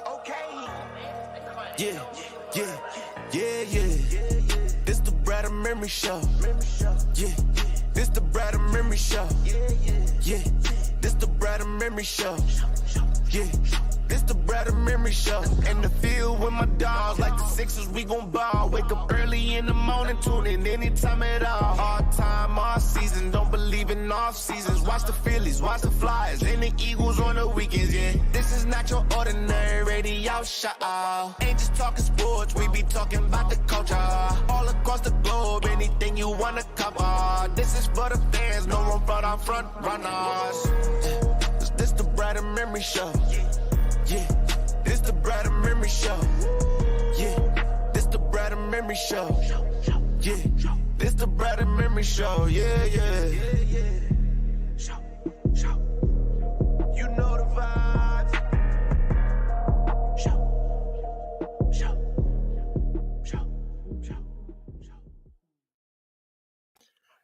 Okay. Yeah. This the Brad of Memory Show. Yeah. This the Brad of Memory Show. Yeah. This the Brad of Memory Show. Yeah. This the Brad of Memory Show. In the field with my dogs, like the Sixers, we gon' ball. Wake up early in the morning, tune in anytime at all. Hard time, all season, don't believe in off seasons. Watch the Phillies, watch the Flyers, and the Eagles on the weekends, yeah. This is not your ordinary radio show. Ain't just talking sports, we be talking about the culture. All across the globe, anything you wanna cover. This is for the fans, no room for our front runners. This the Brad of Memory Show. Yeah, this the Brad of Memory Show. Yeah, this the Brad of Memory Show. Yeah, this the Brad of Memory Show. Yeah. You know the vibes.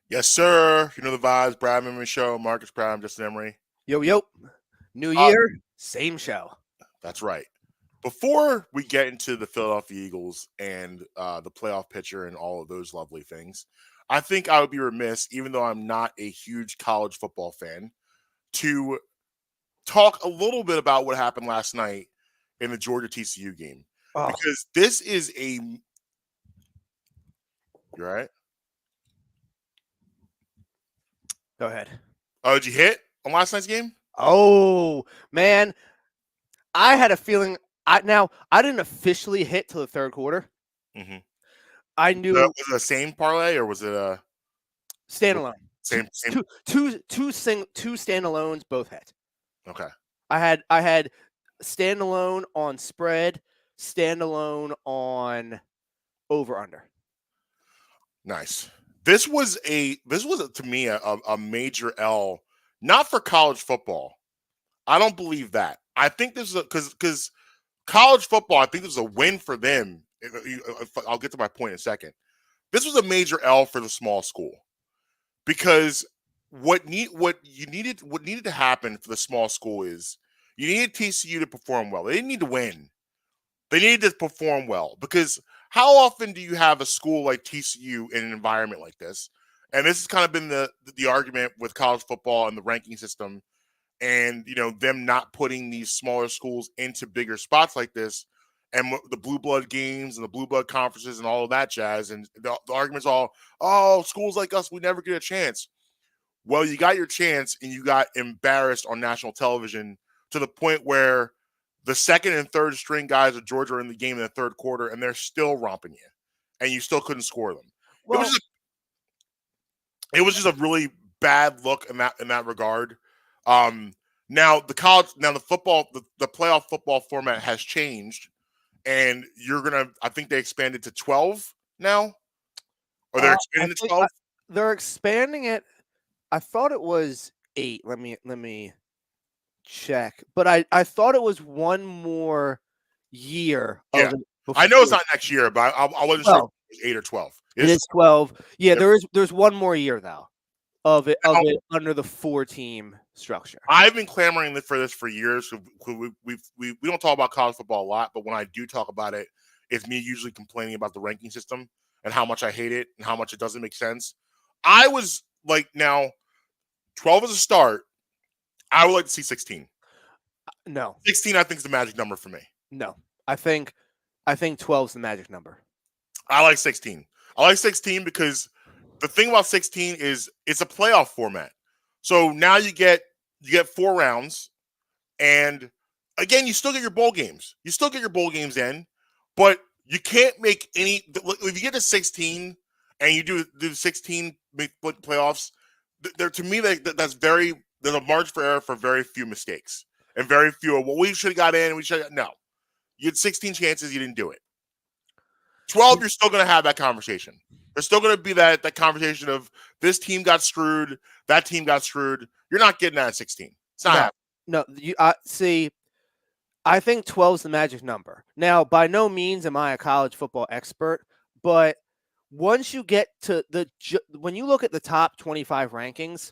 Yes, sir. You know the vibes. Brad Memory Show. Marques, Brad, Justin Emery. Yo. New year, same show. That's right. Before we get into the Philadelphia Eagles and the playoff picture and all of those lovely things, I think I would be remiss, even though I'm not a huge college football fan, to talk a little bit about what happened last night in the Georgia TCU game. Because this is a... You all right? Go ahead. Oh, did you hit on last night's game? Oh, man. I had a feeling. I didn't officially hit till the third quarter. Mm-hmm. I knew. Was it a same parlay or was it a standalone? Same. Two standalones, both hit. Okay. I had standalone on spread, standalone on over under. Nice. This was to me a major L, not for college football. I don't believe that. I think this is because college football, I think this is a win for them. I'll get to my point in a second. This was a major L for the small school because what needed to happen for the small school is you needed TCU to perform well. They didn't need to win. They needed to perform well because how often do you have a school like TCU in an environment like this? And this has kind of been the argument with college football and the ranking system. And, them not putting these smaller schools into bigger spots like this and the blue blood games and the blue blood conferences and all of that jazz. And the argument's all, schools like us, we never get a chance. Well, you got your chance and you got embarrassed on national television to the point where the second and third string guys of Georgia are in the game in the third quarter and they're still romping you and you still couldn't score them. Well, it was just a really bad look in that regard. Now the playoff football format has changed, and I think they expanded to 12 now, or they're expanding to 12. They're expanding it. I thought it was 8. Let me check, but I thought it was one more year. Yeah, I know it's not next year, but I wasn't sure if it was 8 or 12. It is 12. Yeah, there's one more year though. Of it under the 4-team structure. I've been clamoring for this for years. We don't talk about college football a lot, but when I do talk about it, it's me usually complaining about the ranking system and how much I hate it and how much it doesn't make sense. I was like, now 12 is a start. I would like to see 16. No. 16 I think is the magic number for me. No. I think 12 is the magic number. I like 16. I like 16 because the thing about 16 is it's a playoff format. So now you get 4 rounds, and again, you still get your bowl games. You still get your bowl games in, but you can't make any. If you get to 16 and you do 16 playoffs, to me that's there's a margin for error for very few mistakes and very few. Well, we should have got in. No. You had 16 chances, you didn't do it. 12, you're still going to have that conversation. There's still going to be that conversation of this team got screwed, that team got screwed. You're not getting that at 16. It's not happening. No, see, I think 12 is the magic number. Now, by no means am I a college football expert, but once you get to when you look at the top 25 rankings,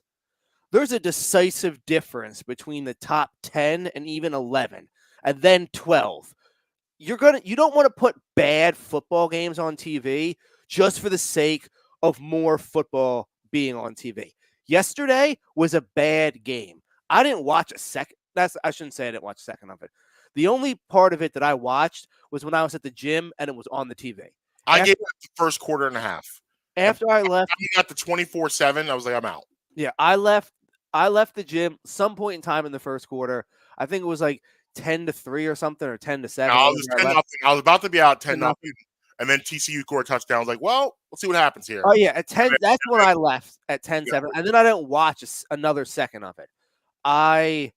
there's a decisive difference between the top 10 and even 11 and then 12. You don't want to put bad football games on TV just for the sake of more football being on TV. Yesterday was a bad game. I didn't watch a second. I shouldn't say I didn't watch a second of it. The only part of it that I watched was when I was at the gym and it was on the TV. I gave it the first quarter and a half. After I left, you got the 24/7. I was like, I'm out. Yeah, I left the gym some point in time in the first quarter. I think it was like 10-3 or something, or 10-7. I was 10-0. I was about to be out 10-0, and then TCU scored a touchdown. I was like, well, let's see what happens here. Oh yeah, at 10. That's when I left at 10-7, and then I didn't watch another second of it. I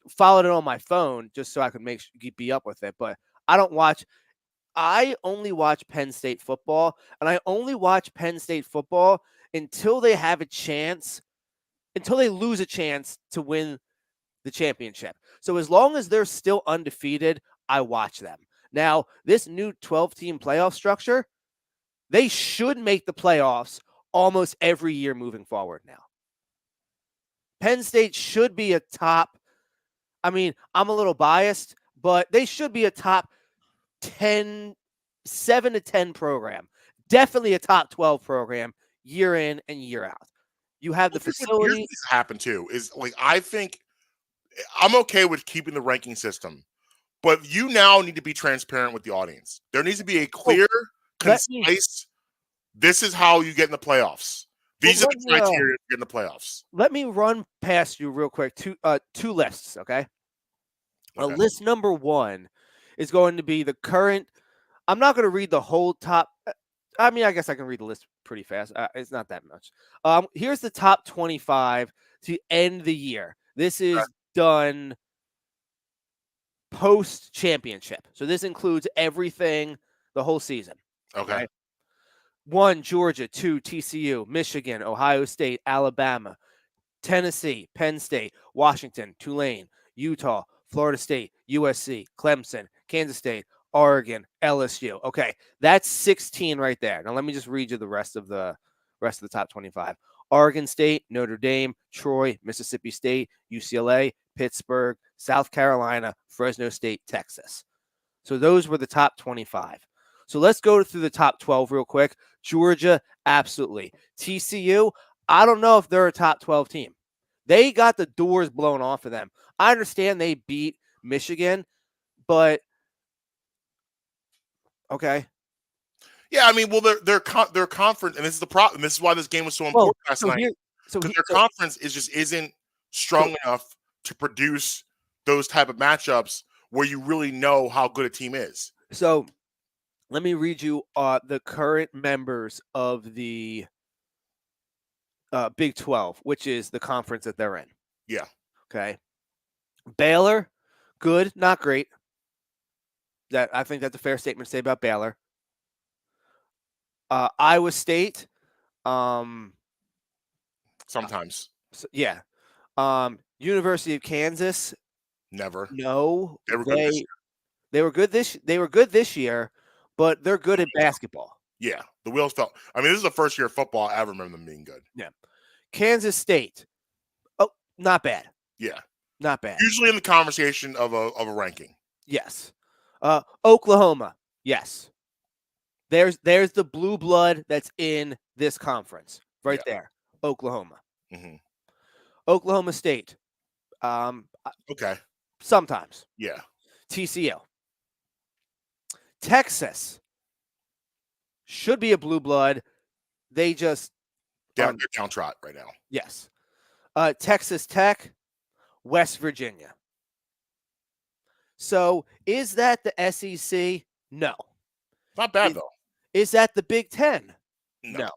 followed it on my phone just so I could be up with it, but I don't watch. I only watch Penn State football, and I only watch Penn State football until they have a chance, until they lose a chance to win the championship. So as long as they're still undefeated, I watch them. Now, this new 12-team playoff structure, they should make the playoffs almost every year moving forward now. Penn State should be a top, I mean, I'm a little biased, but they should be a top 10, 7 to 10 program. Definitely a top 12 program year in and year out. You have the facility. Here's what's happened too is, like, I think I'm okay with keeping the ranking system, but you now need to be transparent with the audience. There needs to be a clear, concise, this is how you get in the playoffs. These are the criteria to get in the playoffs. Let me run past you real quick. Two lists, okay? List number 1 is going to be the current. I'm not going to read the whole top. I mean, I guess I can read the list pretty fast. It's not that much. Here's the top 25 to end the year. This is done post-championship. So this includes everything, the whole season. Okay. Right? 1, Georgia. 2, TCU. Michigan, Ohio State, Alabama, Tennessee, Penn State, Washington, Tulane, Utah, Florida State, USC, Clemson, Kansas State, Oregon, LSU. Okay, that's 16 right there. Now let me just read you the rest of the top 25. Oregon State, Notre Dame, Troy, Mississippi State, UCLA, Pittsburgh, South Carolina, Fresno State, Texas. So those were the top 25. So let's go through the top 12 real quick. Georgia, absolutely. TCU, I don't know if they're a top 12 team. They got the doors blown off of them. I understand they beat Michigan, but okay. Yeah, I mean, well, their conference, and this is the problem. This is why this game was so important last night. Because their conference isn't strong enough to produce those type of matchups where you really know how good a team is. So let me read you the current members of the Big 12, which is the conference that they're in. Yeah. Okay. Baylor, good, not great. I think that's a fair statement to say about Baylor. Iowa State. Sometimes. Yeah. University of Kansas. Never. No. They were good this year. They were good this year, but they're good at basketball. Yeah. The wheels fell. I mean, this is the first year of football I ever remember them being good. Yeah. Kansas State. Oh, not bad. Yeah. Not bad. Usually in the conversation of a ranking. Yes. Oklahoma. Yes. There's the blue blood that's in this conference right there. Oklahoma. Mm-hmm. Oklahoma State. Okay. Sometimes. Yeah. TCU. Texas should be a blue blood. They just they're downtrot right now. Yes. Texas Tech, West Virginia. So is that the SEC? No. Not bad though. Is that the Big Ten? No.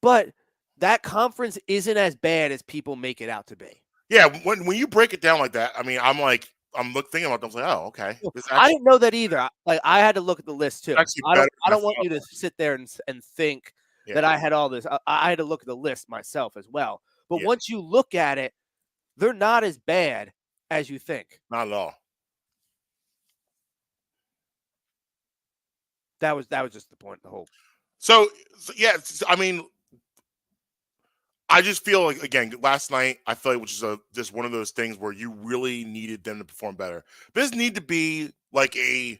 But that conference isn't as bad as people make it out to be. Yeah, when you break it down like that, I mean, I'm thinking about them. I was like, oh, okay. I didn't know that either. I had to look at the list too. I don't want you to sit there and think that I had all this. I had to look at the list myself as well. But once you look at it, they're not as bad as you think. Not at all. That was just the point. The whole. So yeah, I mean, I just feel like, again, last night, I feel like which is just one of those things where you really needed them to perform better. This need to be like a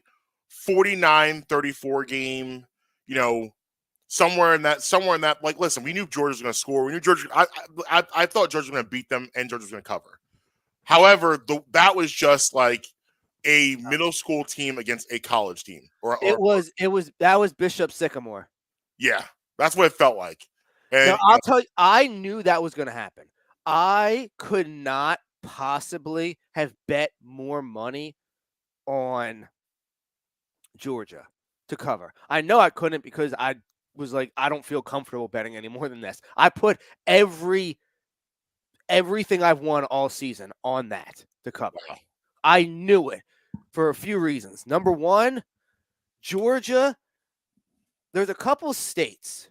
49-34 game, somewhere in that. Like, listen, we knew Georgia was going to score. We knew Georgia. I thought Georgia was going to beat them and Georgia was going to cover. However, that was just like a middle school team against a college team. That was Bishop Sycamore. Yeah, that's what it felt like. And now, I'll tell you, I knew that was going to happen. I could not possibly have bet more money on Georgia to cover. I know I couldn't because I was like, I don't feel comfortable betting any more than this. I put everything I've won all season on that to cover. Wow. I knew it for a few reasons. Number one, Georgia, there's a couple states,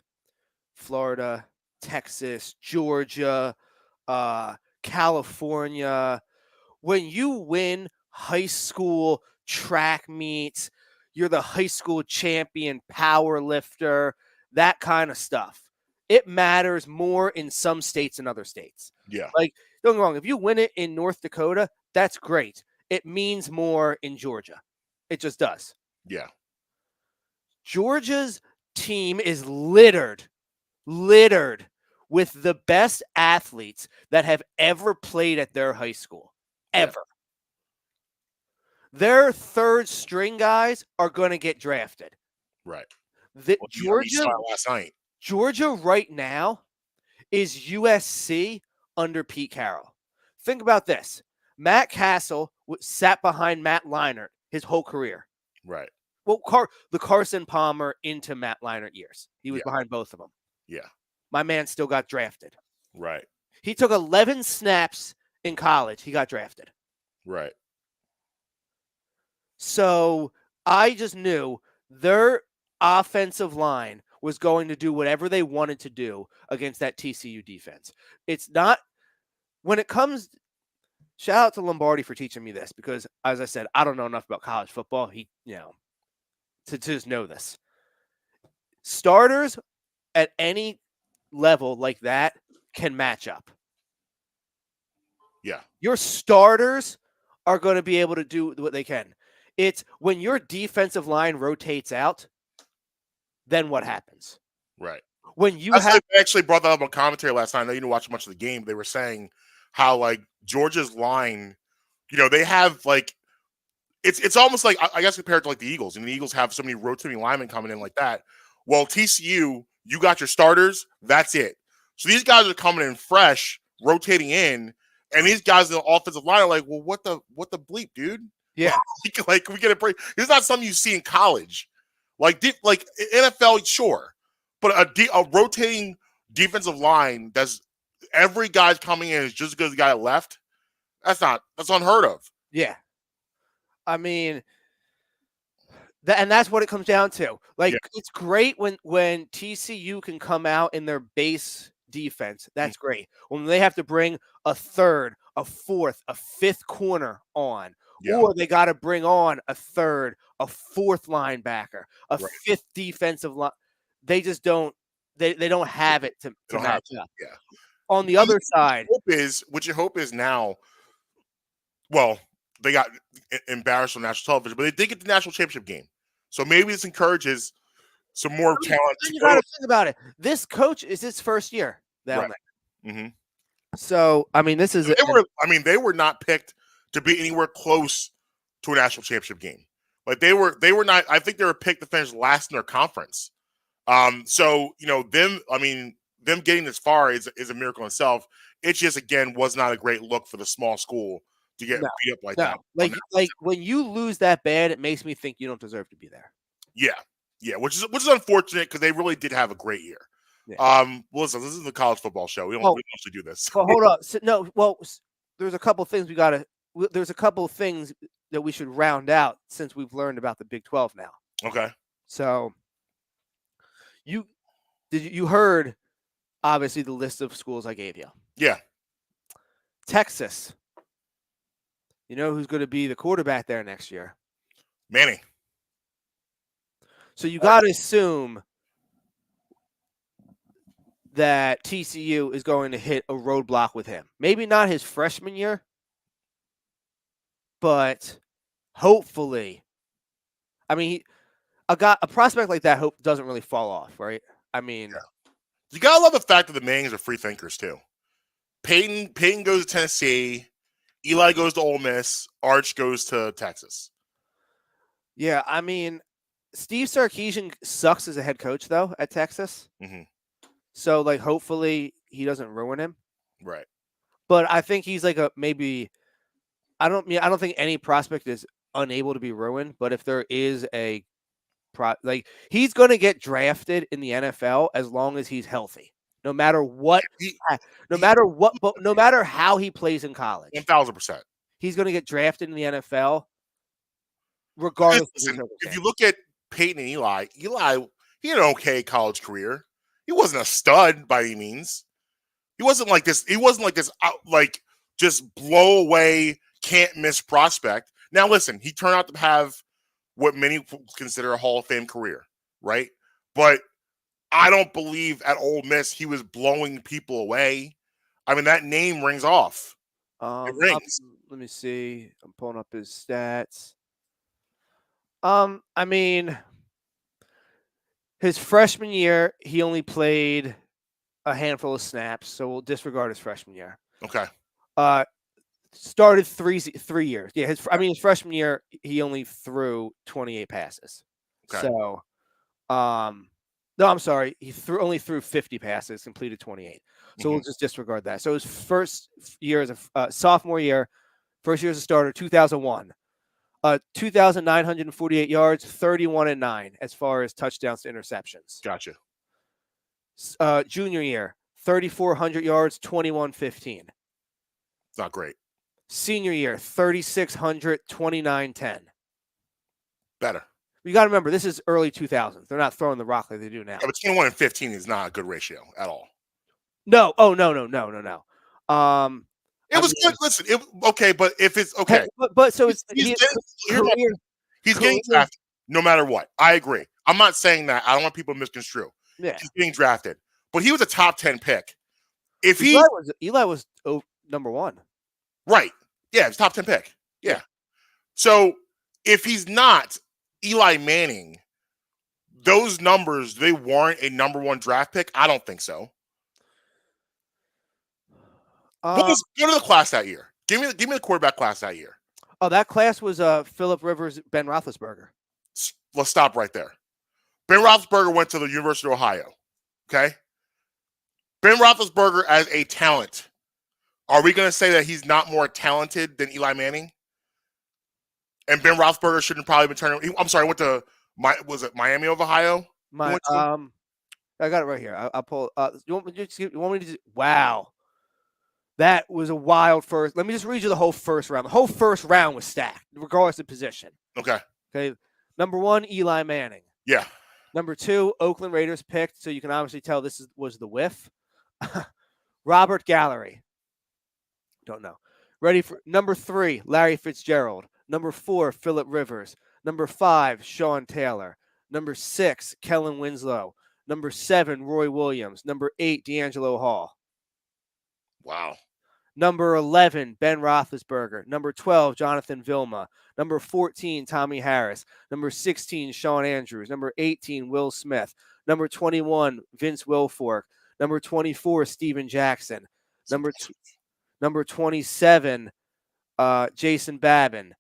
Florida, Texas, Georgia, California. When you win high school track meets, you're the high school champion power lifter, that kind of stuff. It matters more in some states than other states. Yeah. Like, don't get me wrong, if you win it in North Dakota, that's great. It means more in Georgia. It just does. Yeah. Georgia's team is littered with the best athletes that have ever played at their high school. Ever. Yeah. Their third string guys are going to get drafted. Right. Georgia last night. Georgia right now is USC under Pete Carroll. Think about this. Matt Castle sat behind Matt Leinart his whole career. Right. Well, the Carson Palmer into Matt Leinart years. He was behind both of them. Yeah. My man still got drafted. Right. He took 11 snaps in college. He got drafted. Right. So I just knew their offensive line was going to do whatever they wanted to do against that TCU defense. It's not when it comes. Shout out to Lombardi for teaching me this because, as I said, I don't know enough about college football. To just know this. Starters at any level like that can match up. Yeah. Your starters are going to be able to do what they can. It's when your defensive line rotates out, then what happens? Right. When you I actually brought that up on commentary last night. I know you didn't watch much of the game. They were saying how like Georgia's line, they have like it's almost like I guess compared to like the Eagles. And the Eagles have so many rotating linemen coming in like that. Well, TCU, you got your starters, that's it. So these guys are coming in fresh, rotating in, and these guys in the offensive line are like, well, what the bleep, dude? Yeah. Like we get a break. It's not something you see in college. Like NFL, sure. But a rotating defensive line that's every guy's coming in is just as good as the guy left. That's unheard of. Yeah. I mean, and that's what it comes down to. Like, It's great when TCU can come out in their base defense. That's great. When they have to bring a third, a fourth, a fifth corner on, or they got to bring on a third, a fourth linebacker, a fifth defensive line. They just don't. They don't have it to match up. Yeah. On the other side, what your hope is now. Well, they got embarrassed on national television, but they did get the national championship game. So maybe this encourages some more talent. You got to think about it. This coach is his first year down there. Mm-hmm. So I mean, this is. They were not picked to be anywhere close to a national championship game. Like they were not. I think they were picked to finish last in their conference. So them getting this far is a miracle in itself. It just again was not a great look for the small school to get beat up like that. Like when you lose that bad, it makes me think you don't deserve to be there. Yeah, which is unfortunate because they really did have a great year. Yeah. Listen, this is the college football show. We don't usually do this. Well, hold on. There's a couple things there's a couple things that we should round out since we've learned about the Big 12 now. Okay. So you heard obviously the list of schools I gave you. Yeah. Texas. You know who's going to be the quarterback there next year? Manning. So you got to assume that TCU is going to hit a roadblock with him. Maybe not his freshman year, but hopefully. I mean, a prospect like that doesn't really fall off, right? I mean, you gotta love the fact that the Mannings are free thinkers too. Peyton goes to Tennessee, Eli goes to Ole Miss, Arch goes to Texas. Yeah, I mean, Steve Sarkisian sucks as a head coach though at Texas. Mm-hmm. So like, hopefully he doesn't ruin him. Right. But I think he's like maybe. I don't think any prospect is unable to be ruined. But if there is he's going to get drafted in the NFL as long as he's healthy. No matter what, no matter how he plays in college, 1,000%. He's going to get drafted in the NFL, regardless. Listen, if you look at Peyton and Eli, he had an okay college career. He wasn't a stud by any means. He wasn't like this. Just blow away, can't miss prospect. Now, listen, he turned out to have what many consider a Hall of Fame career, right? But I don't believe at Ole Miss he was blowing people away. I mean, that name rings off. It rings. Let me see. I'm pulling up his stats. I mean, his freshman year, he only played a handful of snaps, so we'll disregard his freshman year. Okay. Started 3 years. Yeah, his freshman year, he only threw 28 passes. Okay. So, no, I'm sorry. He only threw 50 passes, completed 28. So we'll just disregard that. So his first year as a sophomore year, first year as a starter, 2001. 2,948 yards, 31-9 as far as touchdowns to interceptions. Gotcha. Junior year, 3,400 yards, 21-15. Not great. Senior year, 3,600, 29-10. Better. You got to remember, this is early 2000s. They're not throwing the rock like they do now. Yeah, but 21 and 15 is not a good ratio at all. No. Oh, no. It was good. Listen, okay, but if it's okay, but so he's getting drafted no matter what. I agree. I'm not saying that. I don't want people to misconstrue. Yeah, he's getting drafted, but he was a top 10 pick. If Eli was number 1, right? Yeah, it's top 10 pick. Yeah. So if he's not Eli Manning, those numbers, they warrant a number 1 draft pick? I don't think so. Go to the class that year. Give me the quarterback class that year. Oh, that class was Phillip Rivers, Ben Roethlisberger. Let's stop right there. Ben Roethlisberger went to the University of Ohio. Okay? Ben Roethlisberger as a talent. Are we going to say that he's not more talented than Eli Manning? And Ben Roethlisberger shouldn't probably been turning. I'm sorry, went to Miami of Ohio? I got it right here. I'll pull. You want me to just? Wow. That was a wild first. Let me just read you the whole first round. The whole first round was stacked, regardless of position. Okay. Number 1, Eli Manning. Yeah. Number 2, Oakland Raiders picked, so you can obviously tell this was the whiff. Robert Gallery. Don't know. Ready for number 3, Larry Fitzgerald. Number 4, Phillip Rivers. Number 5, Sean Taylor. Number 6, Kellen Winslow. Number 7, Roy Williams. Number 8, D'Angelo Hall. Wow. Number 11, Ben Roethlisberger. Number 12, Jonathan Vilma. Number 14, Tommy Harris. Number 16, Sean Andrews. Number 18, Will Smith. Number 21, Vince Wilfork. Number 24, Steven Jackson. Number 27, Jason Babin.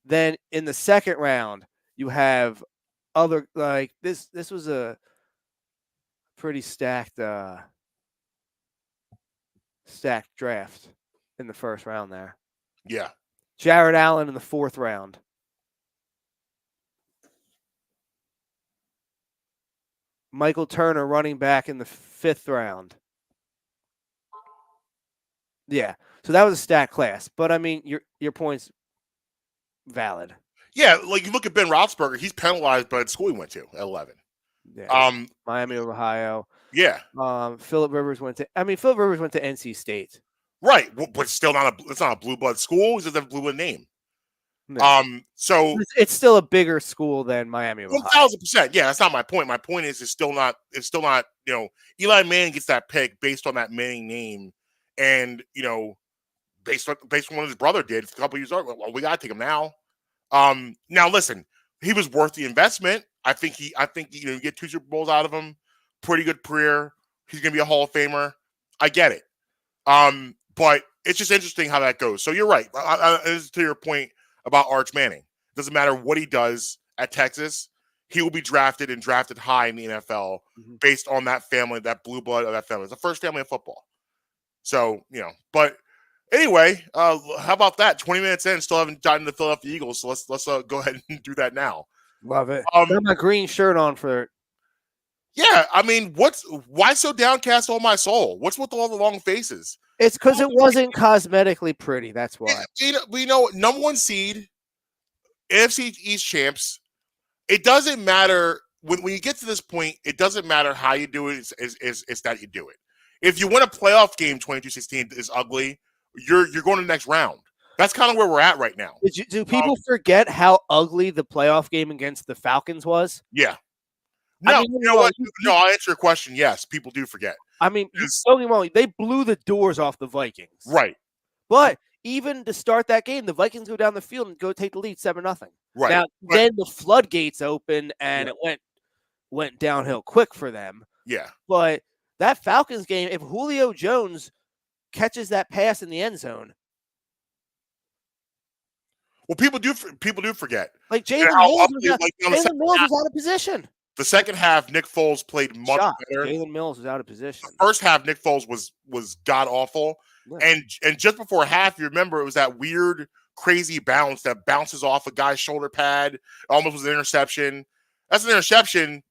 Then in the second round, you have other this. This was a pretty stacked draft in the first round there. Yeah. Jared Allen in the 4th round. Michael Turner running back in the 5th round. Yeah. So that was a stacked class. But I mean, your point's valid. Yeah, like you look at Ben Roethlisberger, he's penalized by the school he went to at 11. Yeah. Miami of Ohio. Yeah. Phillip Rivers went to NC State. Right, but still it's not a blue blood school. He doesn't have a blue blood name. No. So It's still a bigger school than Miami of Ohio. 1,000%. Yeah, that's not my point. My point is, it's still not. Eli Manning gets that pick based on that Manning name, and based on what his brother did a couple years ago. Well, we gotta take him now. Now listen, he was worth the investment. I think you get 2 Super Bowls out of him. Pretty good career. He's gonna be a Hall of Famer. I get it. But it's just interesting how that goes. So you're right. To your point about Arch Manning, doesn't matter what he does at Texas, he will be drafted and drafted high in the NFL based on that family, that blue blood of that family. It's the first family of football. So but anyway, how about that? 20 minutes in, still haven't gotten the Philadelphia Eagles. So let's go ahead and do that now. Love it. Got my green shirt on for. Yeah, I mean, why so downcast, all my soul? What's with all the long faces? It's because it wasn't cosmetically pretty. That's why. We know number 1 seed, NFC East champs. It doesn't matter when you get to this point. It doesn't matter how you do it. It's that you do it. If you win a playoff game, 22-16 is ugly. You're going to the next round. That's kind of where we're at right now. Do people forget how ugly the playoff game against the Falcons was? Yeah. No, you know what? No, I'll answer your question. Yes, people do forget. I mean, don't get me wrong, they blew the doors off the Vikings. Right. But even to start that game, the Vikings go down the field and go take the lead 7-0. Right. Now, then the floodgates open and it went downhill quick for them. Yeah. But that Falcons game, if Julio Jones catches that pass in the end zone. Well, people do forget. Like Jalen Mills was out of position. The second half, Nick Foles played much better. Jalen Mills was out of position. The first half, Nick Foles was god awful, and just before half, you remember it was that weird, crazy bounce that bounces off a guy's shoulder pad. It almost was an interception. That's an interception.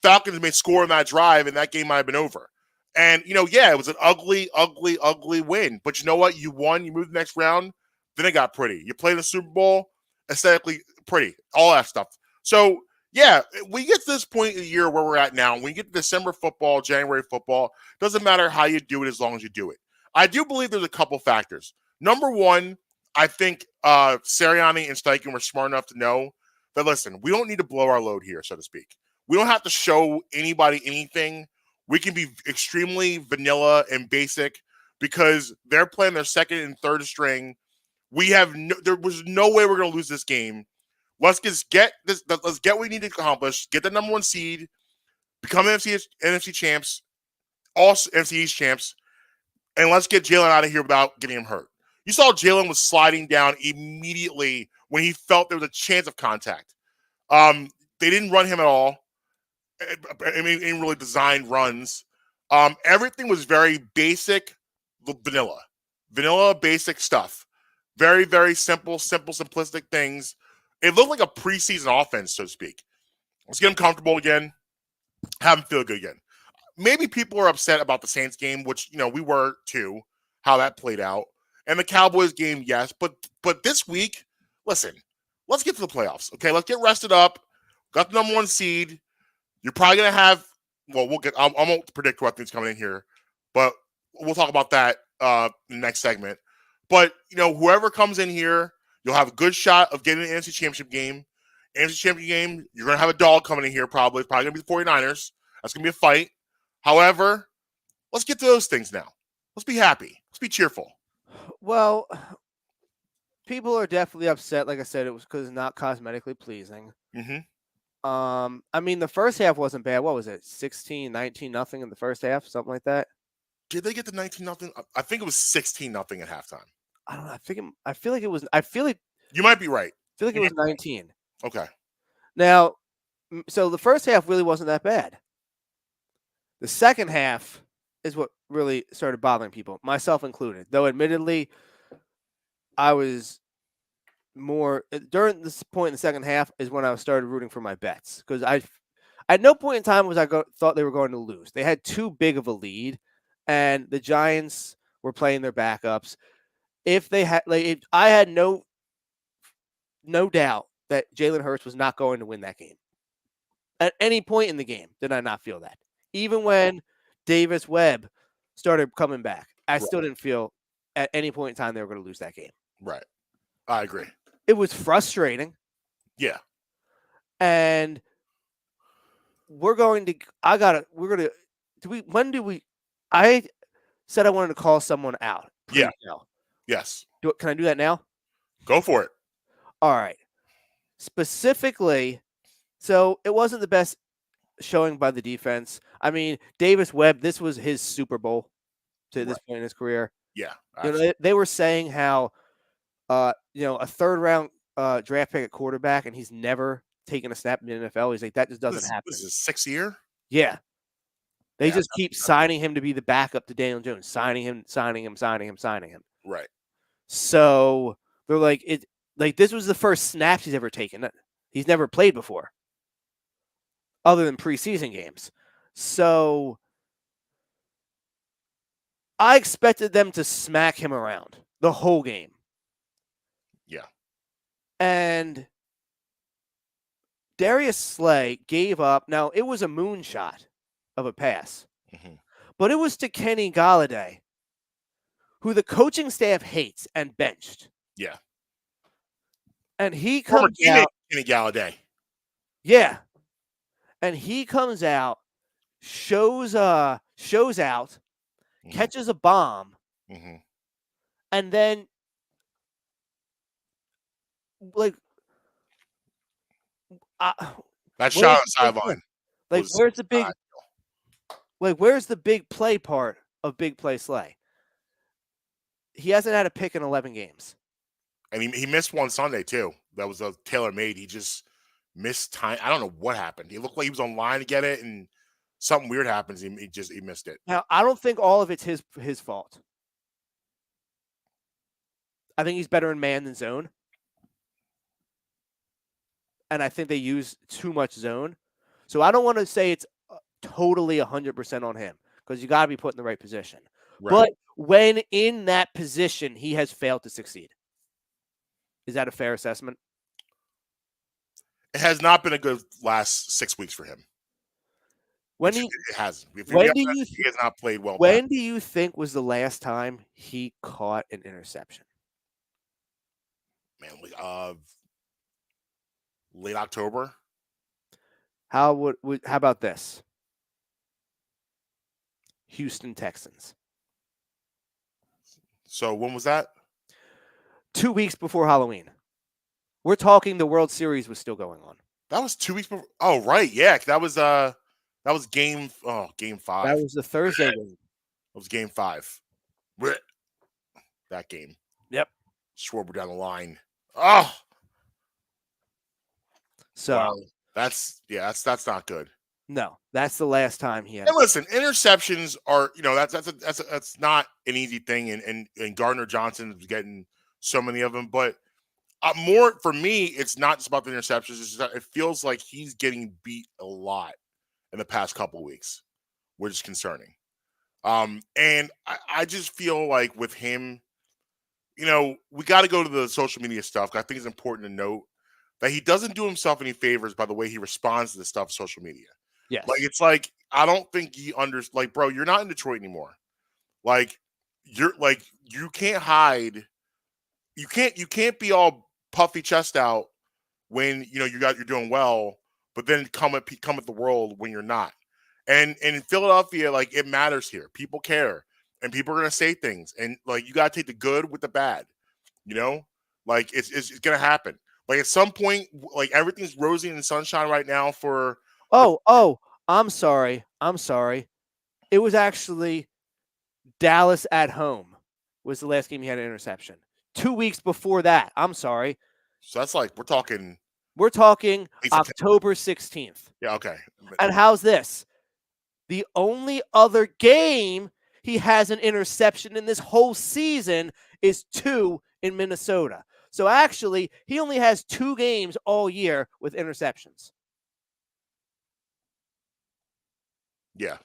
Falcons may score on that drive, and that game might have been over. And it was an ugly, ugly, ugly win. But you know what? You won. You moved to the next round. Then it got pretty. You played the Super Bowl, aesthetically pretty, all that stuff. So. Yeah, we get to this point in the year where we're at now. When you get to December football, January football, doesn't matter how you do it as long as you do it. I do believe there's a couple factors. Number 1, I think Sirianni and Steichen were smart enough to know that, listen, we don't need to blow our load here, so to speak. We don't have to show anybody anything. We can be extremely vanilla and basic because they're playing their second and third string. There was no way we're going to lose this game. Let's get this. Let's get what we need to accomplish. Get the number 1 seed, become NFC champs, all NFC East champs, and let's get Jalen out of here without getting him hurt. You saw Jalen was sliding down immediately when he felt there was a chance of contact. They didn't run him at all. I mean, didn't really design runs. Everything was very basic, vanilla, basic stuff. Very, very simple, simplistic things. It looked like a preseason offense, so to speak. Let's get them comfortable again. Have them feel good again. Maybe people are upset about the Saints game, which, we were too, how that played out. And the Cowboys game, yes. But this week, listen, let's get to the playoffs, okay? Let's get rested up. Got the number 1 seed. You're probably going to have, I won't predict what things coming in here, but we'll talk about that in the next segment. But, whoever comes in here, you'll have a good shot of getting an NFC Championship game. NFC Championship game, you're going to have a dog coming in here probably. It's probably going to be the 49ers. That's going to be a fight. However, let's get to those things now. Let's be happy. Let's be cheerful. Well, people are definitely upset. Like I said, it was because it's not cosmetically pleasing. I mean, the first half wasn't bad. What was it? 19-0 in the first half, something like that. Did they get the 19-0? I think it was 16-0 at halftime. I don't know. I feel like it was. I feel like you might be right. I feel like it was 19. Okay. Now, so the first half really wasn't that bad. The second half is what really started bothering people, myself included. Though, admittedly, I was more during this point in the second half is when I started rooting for my bets because at no point in time thought they were going to lose. They had too big of a lead, and the Giants were playing their backups. If I had no doubt that Jalen Hurts was not going to win that game. At any point in the game, did I not feel that? Even when Davis Webb started coming back, I still didn't feel at any point in time they were going to lose that game. Right. I agree. It was frustrating. Yeah. And I said I wanted to call someone out. Yeah. Pre-show. Yes. Can I do that now? Go for it. All right. Specifically, so it wasn't the best showing by the defense. I mean, Davis Webb, this was his Super Bowl to this point in his career. Yeah. You know, they were saying how, a third round draft pick at quarterback, and he's never taken a snap in the NFL. He's like, that just doesn't happen. This is 6th year? Yeah. They just keep signing him to be the backup to Daniel Jones, signing him. Right. So they're like, this was the first snaps he's ever taken. He's never played before, other than preseason games. So I expected them to smack him around the whole game. Yeah. And Darius Slay gave up. Now, it was a moonshot of a pass, but it was to Kenny Galladay, who the coaching staff hates and benched. Yeah. And he comes out. Kenny Galladay. Yeah. And he comes out, shows out, catches a bomb, and then that shot on the sideline. Where's the big play part of Big Play Slay? He hasn't had a pick in 11 games. And he missed one Sunday too. That was a tailor-made. He just missed time. I don't know what happened. He looked like he was online to get it, and something weird happens. He missed it. Now, I don't think all of it's his fault. I think he's better in man than zone. And I think they use too much zone. So I don't want to say it's totally 100% on him, because you got to be put in the right position. Right. But when in that position, he has failed to succeed. Is that a fair assessment? It has not been a good last 6 weeks for him. It hasn't. He has not played well. When do you think was the last time he caught an interception? Man, late October. How about this? Houston Texans. So when was that? 2 weeks before Halloween. We're talking the World Series was still going on. That was 2 weeks before. Oh, right. Yeah. That was game 5. That was the Thursday game. It was game 5. That game. Yep. Schwarber down the line. Oh. So wow. That's not good. No, that's the last time he had. And listen, interceptions are, that's not an easy thing, and Gardner Johnson is getting so many of them. But more for me, it's not just about the interceptions. It's just that it feels like he's getting beat a lot in the past couple of weeks, which is concerning. And I just feel like with him, we got to go to the social media stuff. I think it's important to note that he doesn't do himself any favors by the way he responds to this stuff on social media. Yes. It's like, I don't think he bro, you're not in Detroit anymore. You can't hide. You can't be all puffy chest out when, you're doing well, but then come at the world when you're not. And in Philadelphia, it matters here. People care, and people are going to say things, and you got to take the good with the bad, it's going to happen. At some point, everything's rosy and sunshine right now for. I'm sorry. It was actually Dallas at home was the last game he had an interception. 2 weeks before that. I'm sorry. So that's we're talking October 16th. Yeah, okay. And how's this? The only other game he has an interception in this whole season is 2 in Minnesota. So actually, he only has 2 games all year with interceptions. Yeah.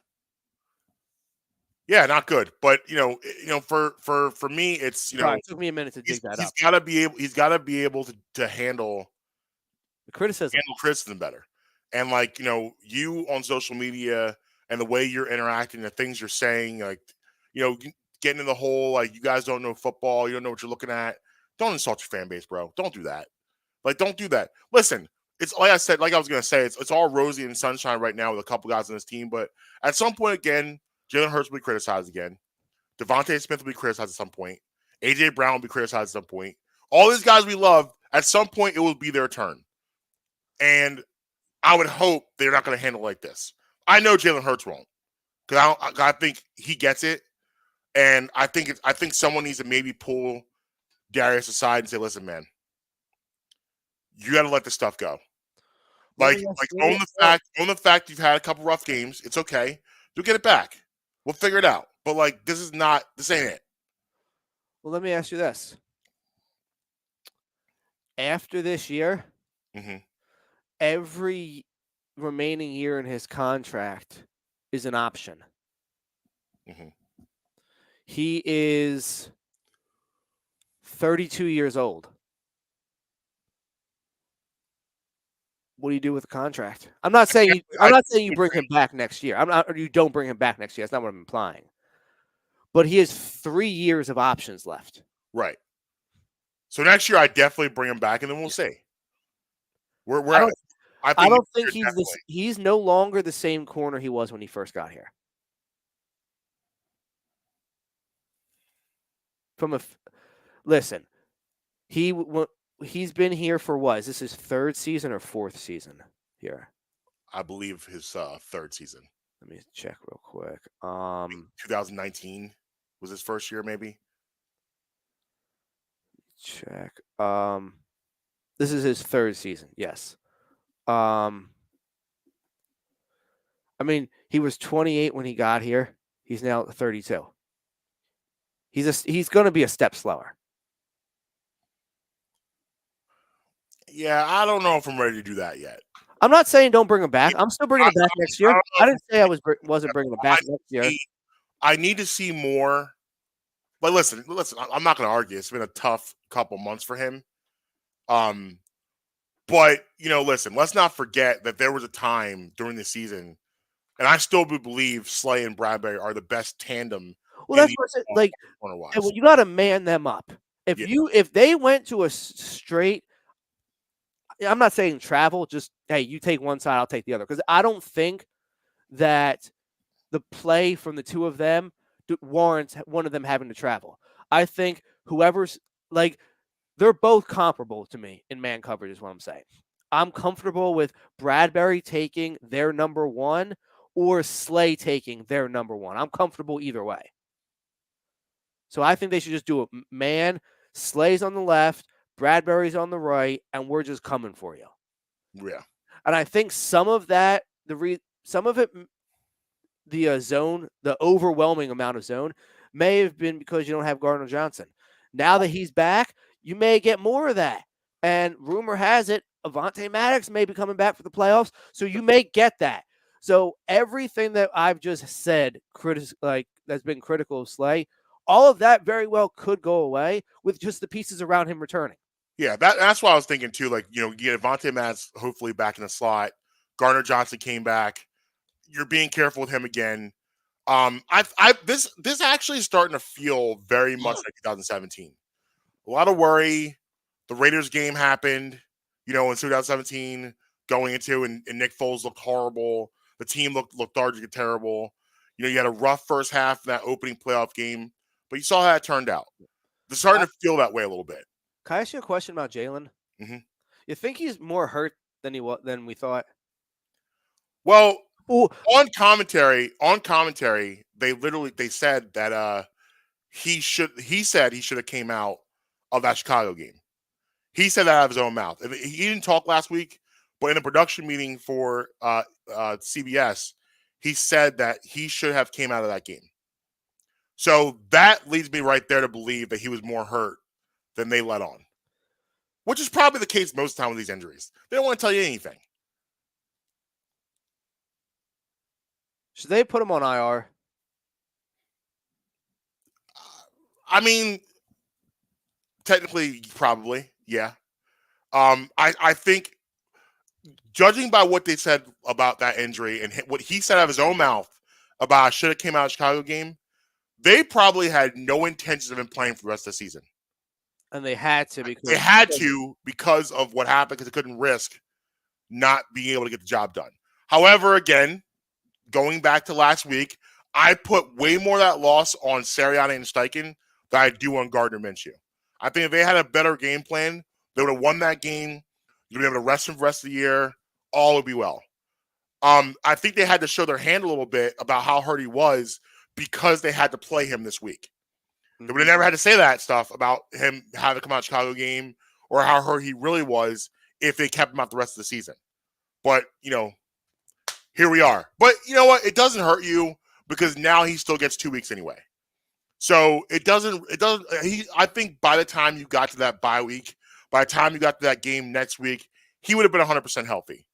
Yeah, not good. But for me, it's Sorry, it took me a minute to dig that up. He's gotta be able to handle the criticism. Handle criticism better. And you on social media and the way you're interacting, the things you're saying, getting in the whole you guys don't know football, you don't know what you're looking at. Don't insult your fan base, bro. Don't do that. Like, don't do that. Listen, it's like I said, like I was gonna say, it's all rosy and sunshine right now with a couple guys on this team. But at some point, again, Jalen Hurts will be criticized again. Devontae Smith will be criticized at some point. AJ Brown will be criticized at some point. All these guys we love, at some point, it will be their turn. And I would hope they're not going to handle it like this. I know Jalen Hurts won't, because I think he gets it, and I think someone needs to maybe pull Darius aside and say, "Listen, man, you got to let this stuff go. Like own the fact you've had a couple rough games. It's okay. You'll get it back. We'll figure it out. But like, this ain't it." Well, let me ask you this: after this year, every remaining year in his contract is an option. He is 32 years old. What do you do with the contract? I'm not saying you bring him back next year. Or you don't bring him back next year. That's not what I'm implying. But he has 3 years of options left. Right. So next year, I definitely bring him back, and then we'll see. I don't think he's no longer the same corner he was when he first got here. Listen, he's been here for what? Is this his 3rd season or 4th season here? I believe his 3rd season. Let me check real quick. 2019 was his first year, maybe. Check. This is his 3rd season. Yes. I mean, he was 28 when he got here. He's now 32. He's going to be a step slower. Yeah, I don't know if I'm ready to do that yet. I'm not saying don't bring him back. I'm still bringing him back next year. I didn't say I wasn't bringing him back next year. I need to see more. But listen, I'm not going to argue. It's been a tough couple months for him. But, listen, let's not forget that there was a time during the season, and I still believe Slay and Bradbury are the best tandem. Well, that's what like you got to man them up. If they went to a straight, I'm not saying travel, just hey, you take one side, I'll take the other, because I don't think that the play from the two of them warrants one of them having to travel. I think whoever's like, they're both comparable to me in man coverage is what I'm saying. I'm comfortable with Bradbury taking their number one or Slay taking their number one. I'm comfortable either way. So I think they should just do it. Man, Slay's on the left, Bradbury's on the right, and we're just coming for you. Yeah. And I think some of that, some of it, the zone, the overwhelming amount of zone, may have been because you don't have Gardner Johnson. Now that he's back, you may get more of that. And rumor has it, Avonte Maddox may be coming back for the playoffs, so you may get that. So everything that I've just said, that's been critical of Slay, all of that very well could go away with just the pieces around him returning. Yeah, that's what I was thinking too. Like, you get Avonte Maddox hopefully back in the slot. Gardner Johnson came back. You're being careful with him again. This actually is starting to feel very much like 2017. A lot of worry. The Raiders game happened, in 2017 going into, and Nick Foles looked horrible. The team looked lethargic and terrible. You had a rough first half in that opening playoff game, but you saw how it turned out. They're starting to feel that way a little bit. Can I ask you a question about Jalen? Mm-hmm. You think he's more hurt than we thought? Well, on commentary, they said that he should have came out of that Chicago game. He said that out of his own mouth. He didn't talk last week, but in a production meeting for CBS, he said that he should have came out of that game. So that leads me right there to believe that he was more hurt than they let on, which is probably the case most of the time with these injuries. They don't want to tell you anything. Should they put him on IR? I mean, technically, probably, yeah. I think, judging by what they said about that injury and what he said out of his own mouth about should have came out of the Chicago game, they probably had no intentions of him playing for the rest of the season. And they had to because of what happened, because they couldn't risk not being able to get the job done. However, again, going back to last week, I put way more of that loss on Sirianni and Steichen than I do on Gardner Minshew. I think if they had a better game plan, they would have won that game. You'd be able to rest him for the rest of the year. All would be well. I think they had to show their hand a little bit about how hurt he was because they had to play him this week. They would have never had to say that stuff about him having to come out of the Chicago game or how hurt he really was if they kept him out the rest of the season. But, here we are. But you know what? It doesn't hurt you because now he still gets 2 weeks anyway. So I think by the time you got to that bye week, by the time you got to that game next week, he would have been 100% healthy,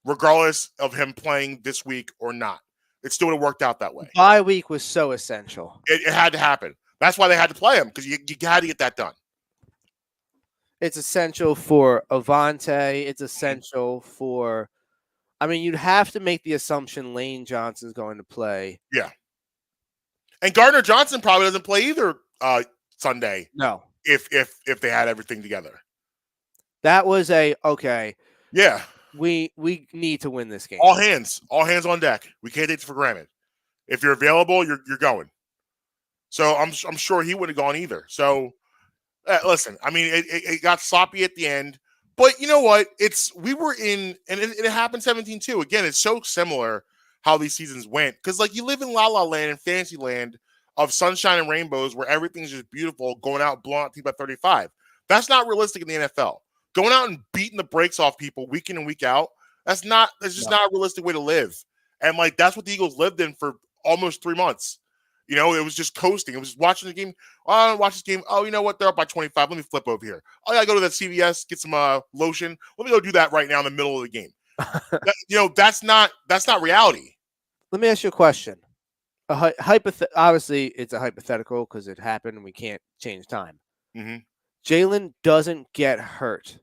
regardless of him playing this week or not. It still would have worked out that way. Bye week was so essential. It had to happen. That's why they had to play him, because you had to get that done. It's essential for Avante. It's essential for, you'd have to make the assumption Lane Johnson's going to play. Yeah. And Gardner Johnson probably doesn't play either Sunday. No. If they had everything together. That was okay. Yeah. We need to win this game. All hands on deck. We can't take it for granted. If you're available, you're going. So I'm sure he would have gone either. So listen, it got sloppy at the end, but you know what? We were in, and it happened 17-2. Again, it's so similar how these seasons went, because you live in La La Land and fantasy land of sunshine and rainbows where everything's just beautiful, going out blowing out people by 35. That's not realistic in the NFL. Going out and beating the brakes off people week in and week out, that's just not a realistic way to live. And that's what the Eagles lived in for almost 3 months. It was just coasting. It was watching the game. Oh, I want to watch this game. Oh, you know what? They're up by 25. Let me flip over here. Oh, yeah, I go to that CVS, get some lotion. Let me go do that right now in the middle of the game. That's not reality. Let me ask you a question. Obviously, it's a hypothetical because it happened and we can't change time. Mm-hmm. Jalen doesn't get hurt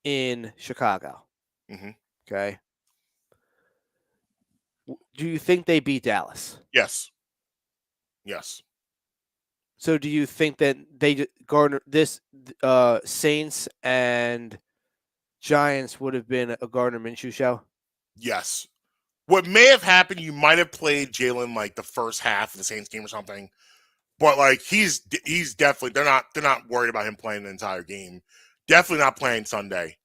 in Chicago. Mm-hmm. Okay. Do you think they beat Dallas? Yes. So do you think that they garner this Saints and Giants would have been a Gardner Minshew show? Yes. What may have happened, you might have played Jalen the first half of the Saints game or something, but he's definitely they're not worried about him playing the entire game. Definitely not playing Sunday.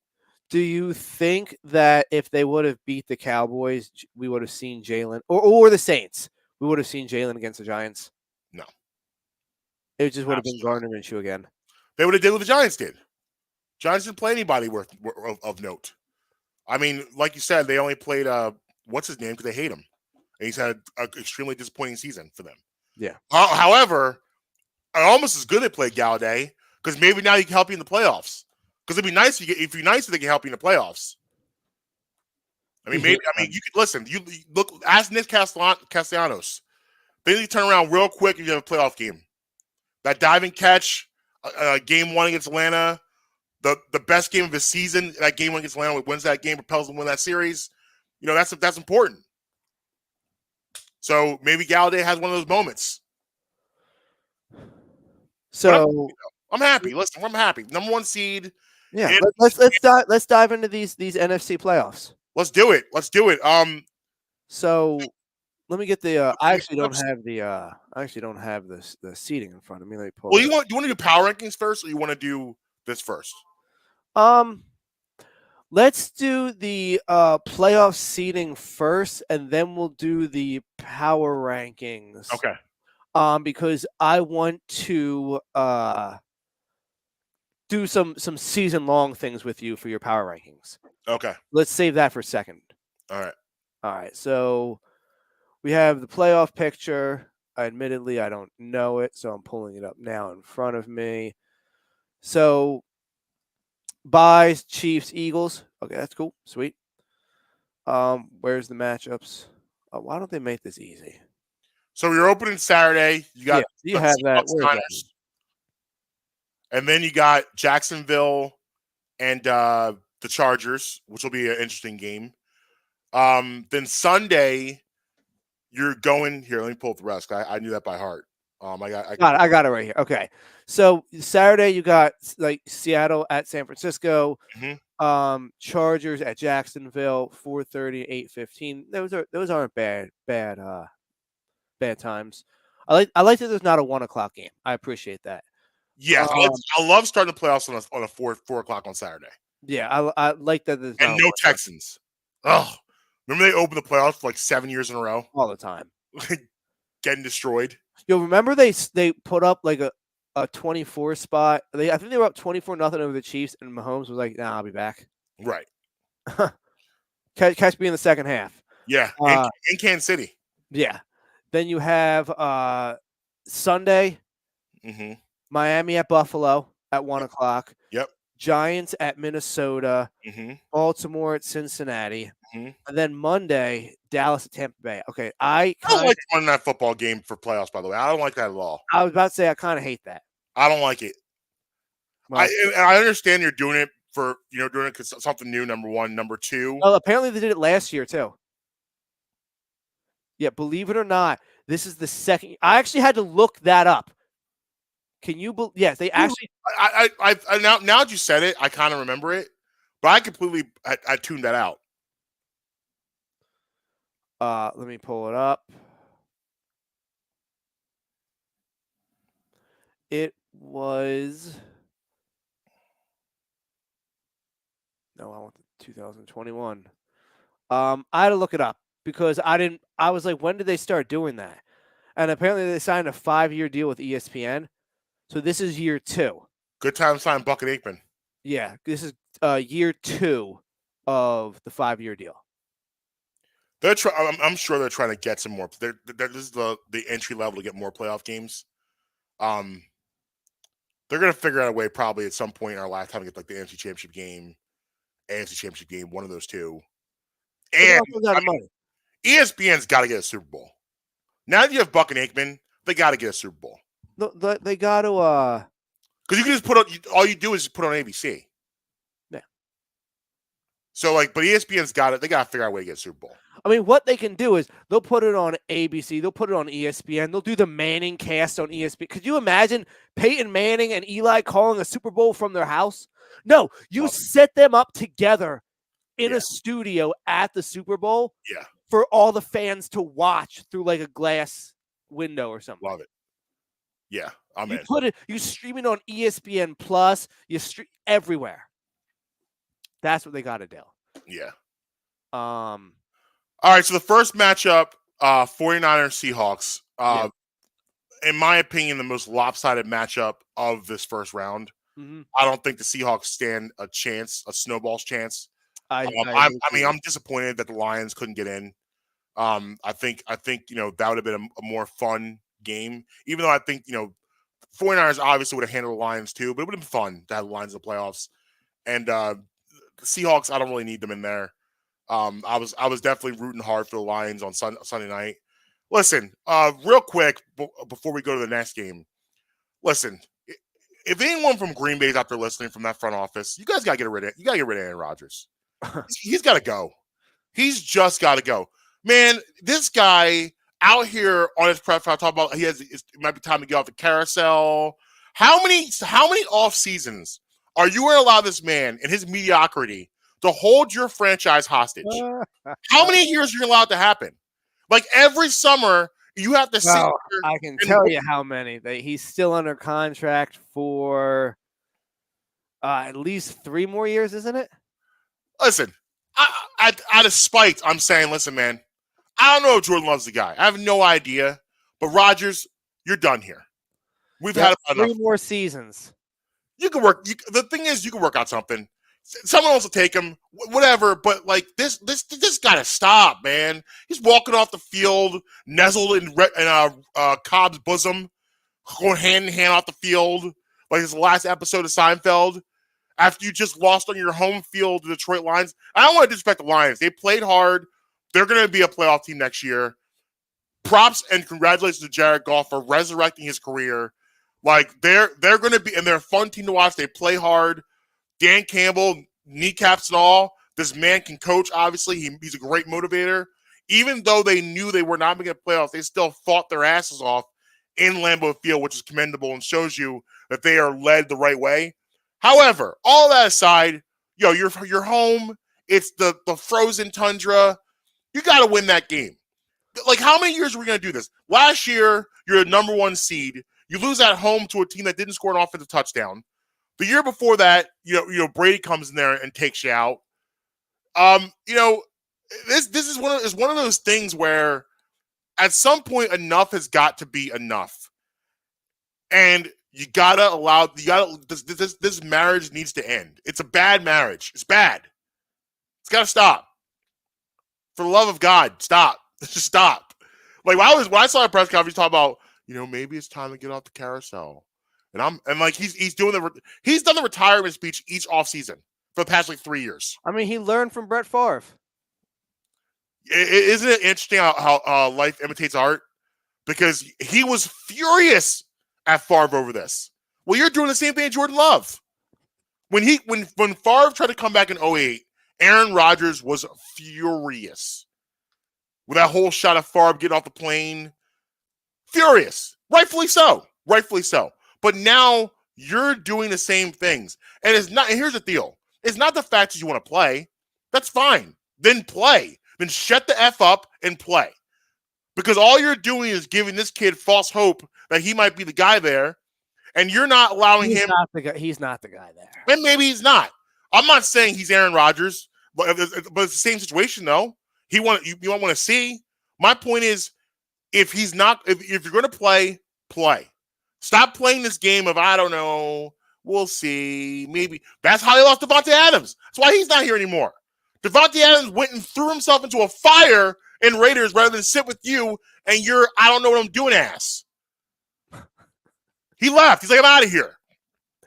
Do you think that if they would have beat the Cowboys, we would have seen Jalen or the Saints? We would have seen Jalen against the Giants? No. It just would have been Gardner Minshew again. They would have did what the Giants did. Giants didn't play anybody of note. Like you said, they only played what's his name because they hate him. And he's had an extremely disappointing season for them. Yeah. However, almost as good they played Galladay, because maybe now he can help you in the playoffs. Because it'd be nice if they can help you in the playoffs. You could listen. You look, ask Nick Castellanos. They need to turn around real quick if you have a playoff game. That diving catch, game 1 against Atlanta, the best game of his season. That game 1 against Atlanta wins that game, propels them to win that series. That's important. So maybe Galladay has one of those moments. So I'm happy. Listen, I'm happy. Number 1 seed. Yeah, let's dive into these NFC playoffs. Let's do it. So let me get the. I actually don't have the seating in front of me. Let me pull. Well, you want to do power rankings first, or you want to do this first? Let's do the playoff seeding first, and then we'll do the power rankings. Okay. Because I want to do some season long things with you for your power rankings. Okay. Let's save that for a second. All right. So we have the playoff picture. Admittedly, I don't know it, so I'm pulling it up now in front of me. So buys, Chiefs, Eagles. Okay, that's cool. Sweet. Where's the matchups? Why don't they make this easy? So you're opening Saturday. You got you have that. And then you got Jacksonville and the Chargers, which will be an interesting game. Then Sunday, you're going here. Let me pull up the rest. I knew that by heart. I got it right here. Okay, so Saturday you got like Seattle at San Francisco, Chargers at Jacksonville, 4:30, 8:15. Those aren't bad times. I like that there's not a 1:00 game. I appreciate that. Yes, I love starting the playoffs on a 4 o'clock on Saturday. Yeah, I like that there's and not no Texans. Oh, remember they opened the playoffs for like 7 years in a row, all the time. getting destroyed. Yo, remember they put up like a 24 spot. I think they were up 24-0 over the Chiefs, and Mahomes was like, "Nah, I'll be back." Right. Catch me in the second half. Yeah, in Kansas City. Yeah. Then you have Sunday, Miami at Buffalo at 1:00. Yep. Giants at Minnesota, Baltimore at Cincinnati, and then Monday, Dallas at Tampa Bay. Okay, I don't like running that football game for playoffs, by the way. I don't like that at all. I was about to say I kind of hate that. I don't like it. Well, I understand you're doing it for doing it because something new. Number one, number two. Well, apparently they did it last year too. Yeah, believe it or not, this is the second. I actually had to look that up. Can you? Yes, they actually. I now that you said it, I kind of remember it, but I completely I tuned that out. Let me pull it up. It was. No, I want 2021. I had to look it up because I was like, when did they start doing that? And apparently they signed a 5-year deal with ESPN. So this is year 2. Good time to sign Buck and Aikman. Yeah, this is year 2 of the 5-year deal. I'm sure they're trying to get some more. This is the entry level to get more playoff games. They're gonna figure out a way probably at some point in our lifetime to get like the NFC Championship game, AFC Championship game, one of those two. And ESPN's got to get a Super Bowl. Now that you have Buck and Aikman, they got to get a Super Bowl. No, they got to. Because you can just put on. All you do is just put on ABC. Yeah. So but ESPN's got it. They got to figure out a way to get a Super Bowl. I mean, what they can do is they'll put it on ABC. They'll put it on ESPN. They'll do the Manning cast on ESPN. Could you imagine Peyton Manning and Eli calling a Super Bowl from their house? No, you set them up together in a studio at the Super Bowl for all the fans to watch through like a glass window or something. Love it. Yeah, I'm in. You stream it on ESPN Plus. You stream everywhere. That's what they got to do. Yeah. All right, so the first matchup, 49ers Seahawks. In my opinion, the most lopsided matchup of this first round. I don't think the Seahawks stand a chance, a snowball's chance. I mean, I'm disappointed that the Lions couldn't get in. I think that would have been a more fun game. Even though I think 49ers obviously would have handled the Lions too, but it would have been fun to have the Lions in the playoffs. And the Seahawks, I don't really need them in there. I was definitely rooting hard for the Lions on Sunday night. Listen, real quick before we go to the next game. Listen, if anyone from Green Bay is out there listening from that front office, you guys got to get rid of Aaron Rodgers. He's got to go. He's just got to go. Man, this guy out here on his press, I talk about it might be time to get off the carousel. How many off seasons are you going to allow this man and his mediocrity to hold your franchise hostage? How many years are you allowed to happen? Like every summer, you have to sit there. I can tell you how many. He's still under contract for at least 3 more years, isn't it? Listen, out of spite, I'm saying, listen, man, I don't know if Jordan loves the guy. I have no idea. But Rodgers, you're done here. We've had enough. 3 more seasons. You can work. The thing is, you can work out something. Someone else will take him, whatever. But like this got to stop, man. He's walking off the field, nestled in Cobb's bosom, going hand in hand off the field, like his last episode of Seinfeld. After you just lost on your home field to the Detroit Lions. I don't want to disrespect the Lions. They played hard. They're going to be a playoff team next year. Props and congratulations to Jared Goff for resurrecting his career. Like, they're going to be, and they're a fun team to watch. They play hard. Dan Campbell, kneecaps and all. This man can coach, obviously. He's a great motivator. Even though they knew they were not going to get playoffs, they still fought their asses off in Lambeau Field, which is commendable and shows you that they are led the right way. However, all that aside, you're home. It's the frozen tundra. You got to win that game. Like, how many years are we going to do this? Last year, you're the number 1 seed. You lose at home to a team that didn't score an offensive touchdown. The year before that, Brady comes in there and takes you out. This is one of those things where at some point enough has got to be enough, and this marriage needs to end. It's a bad marriage. It's bad. It's got to stop. For the love of God, stop. Just stop. Like when I saw a press conference talk about, maybe it's time to get off the carousel, and he's done the retirement speech each offseason for the past 3 years. I mean, he learned from Brett Favre. Isn't it interesting how life imitates art? Because he was furious at Favre over this. Well, you're doing the same thing to Jordan Love. When Favre tried to come back in 2008, Aaron Rodgers was furious. With that whole shot of Favre getting off the plane. Furious. Rightfully so. But now you're doing the same things. And here's the deal. It's not the fact that you want to play. That's fine. Then play. Then shut the F up and play. Because all you're doing is giving this kid false hope that he might be the guy there, and you're not allowing him. He's not the guy there. And maybe he's not. I'm not saying he's Aaron Rodgers, but it's the same situation though. You want to see. My point is, if he's not, if you're going to play. Stop playing this game of I don't know. We'll see. Maybe that's how they lost Devontae Adams. That's why he's not here anymore. Devontae Adams went and threw himself into a fire in Raiders rather than sit with you and your I don't know what I'm doing ass. He left. He's like, I'm out of here.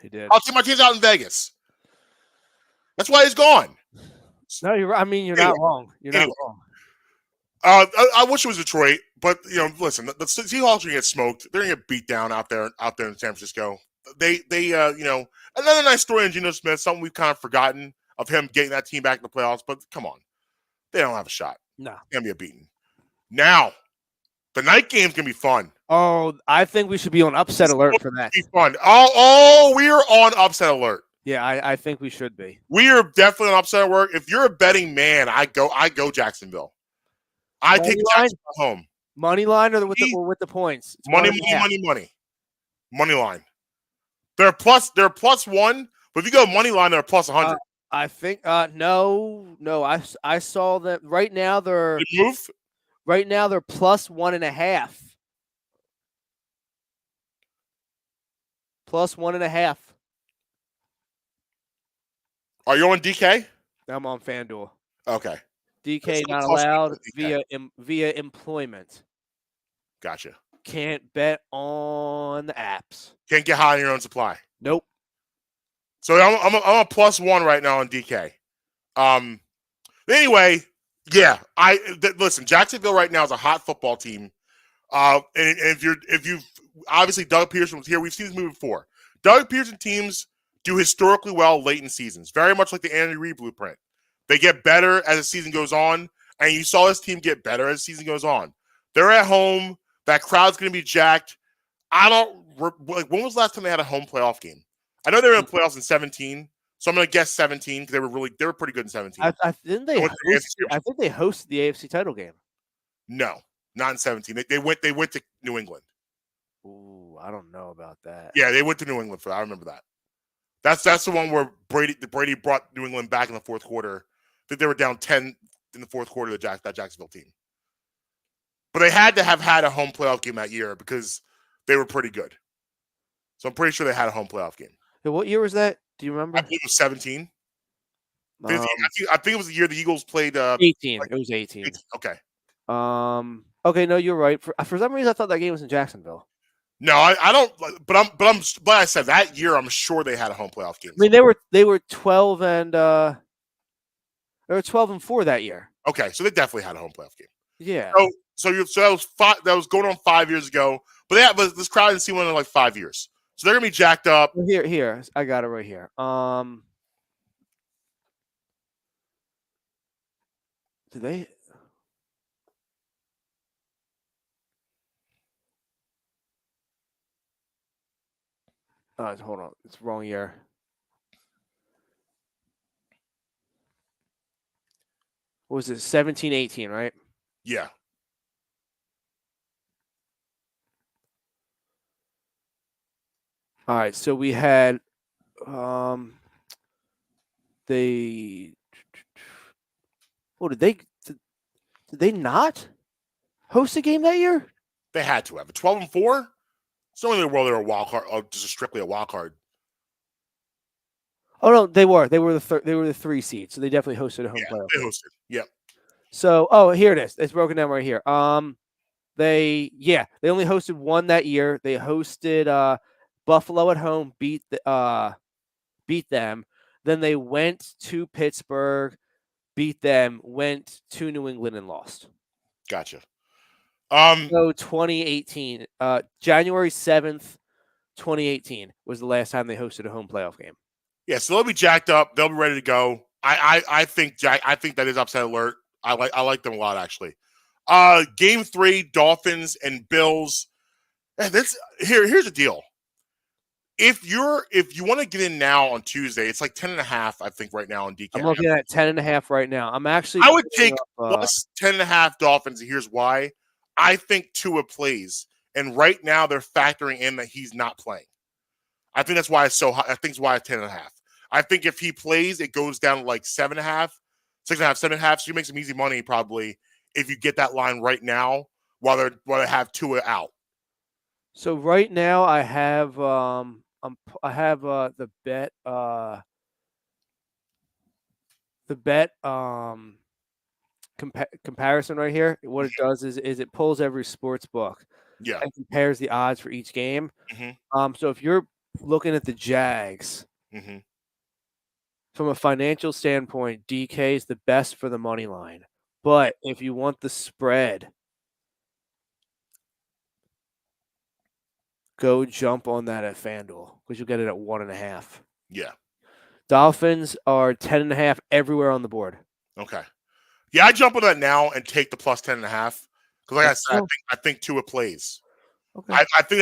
He did. I'll take my teams out in Vegas. That's why he's gone. No, you're. I mean, you're not wrong. You're not wrong. I wish it was Detroit, but listen, the Seahawks are gonna get smoked. They're gonna get beat down out there in San Francisco. They another nice story on Geno Smith, something we've kind of forgotten of him getting that team back in the playoffs. But come on, they don't have a shot. No, gonna be a beating. Now, the night game's gonna be fun. Oh, I think we should be on upset alert for that. Be fun. Oh, we are on upset alert. Yeah, I think we should be. We are definitely on upset alert. If you're a betting man, I go Jacksonville. I take Jacksonville home. Money line or with the points? It's money line. They're plus one, but if you go money line, they're plus 100. I think no. I saw that right now they're right now they're plus 1.5. Plus 1.5. Are you on DK? I'm on FanDuel. Okay. DK not allowed via employment. Gotcha. Can't bet on the apps. Can't get high on your own supply. Nope. So I'm a plus 1 right now on DK. Anyway, yeah. Listen. Jacksonville right now is a hot football team. And if you've obviously Doug Peterson was here. We've seen this movie before. Doug Peterson teams do historically well late in seasons, very much like the Andy Reid blueprint. They get better as the season goes on, and you saw this team get better as the season goes on. They're at home. That crowd's going to be jacked. When was the last time they had a home playoff game? I know they were in the playoffs in 2017, so I'm going to guess 2017 because they were pretty good in 2017. I think they hosted the AFC title game. No, not in 2017. They went to New England. Ooh, I don't know about that. Yeah, they went to New England for that. I remember that. That's the one where Brady brought New England back in the fourth quarter. I think they were down 10 in the fourth quarter of that Jacksonville team. But they had to have had a home playoff game that year because they were pretty good. So I'm pretty sure they had a home playoff game. What year was that? Do you remember? I think it was 17. I think it was the year the Eagles played 18. It was 18. Okay. Okay, no, you're right. For some reason I thought that game was in Jacksonville. No, I don't. But I said that year I'm sure they had a home playoff game. I mean they were 12 and 4 that year. Okay, so they definitely had a home playoff game. Yeah. So that was going on 5 years ago. But this crowd didn't see one in like 5 years. So they're gonna be jacked up. Here, I got it right here. Do they? Hold on, it's wrong year. What was it? 17-18, right? Yeah. All right, so we had they. Oh, did they not host a game that year? They had to have a 12-4. It's only in the world they're a wild card, just strictly a wild card. Oh no, they were the 3 seed, so they definitely hosted a home playoff. They hosted. Yep. So, here it is. It's broken down right here. They only hosted one that year. They hosted Buffalo at home, beat them. Then they went to Pittsburgh, beat them, went to New England and lost. Gotcha. So 2018, January 7th, 2018 was the last time they hosted a home playoff game. Yeah, so they'll be jacked up. They'll be ready to go. I think that is upset alert. I like them a lot, actually. Game 3, Dolphins and Bills. Here's the deal. If you want to get in now on Tuesday, it's like 10.5, I think, right now on DK. I'm looking at 10.5 right now. I would take plus 10.5 Dolphins. Here's why. I think Tua plays, and right now they're factoring in that he's not playing. I think that's why it's so high. I think it's why it's 10.5. I think if he plays, it goes down to like 7.5, 6.5, 7.5. So you make some easy money probably if you get that line right now while they have Tua out. So right now I have the bet comparison right here. What it does is it pulls every sports book and compares the odds for each game. Mm-hmm. So if you're looking at the Jags, mm-hmm. from a financial standpoint, DK is the best for the money line. But if you want the spread, go jump on that at FanDuel because you'll get it at 1.5. Yeah. Dolphins are 10.5 everywhere on the board. Okay. Yeah, I jump on that now and take the plus 10.5 because, like I said, I think Tua plays. Okay. I think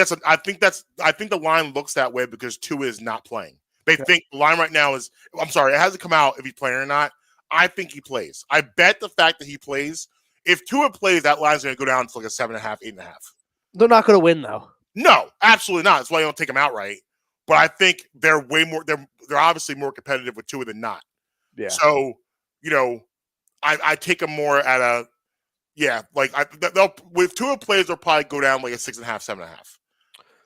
the line looks that way because Tua is not playing. They think the line right now is. I'm sorry, it hasn't come out if he's playing or not. I think he plays. I bet the fact that he plays. If Tua plays, that line's going to go down to like a 7.5, 8.5. They're not going to win though. No, absolutely not. That's why you don't take them outright. But I think they're way more. They're obviously more competitive with Tua than not. Yeah. So I take them more at a they'll with Tua plays they'll probably go down like a 6.5,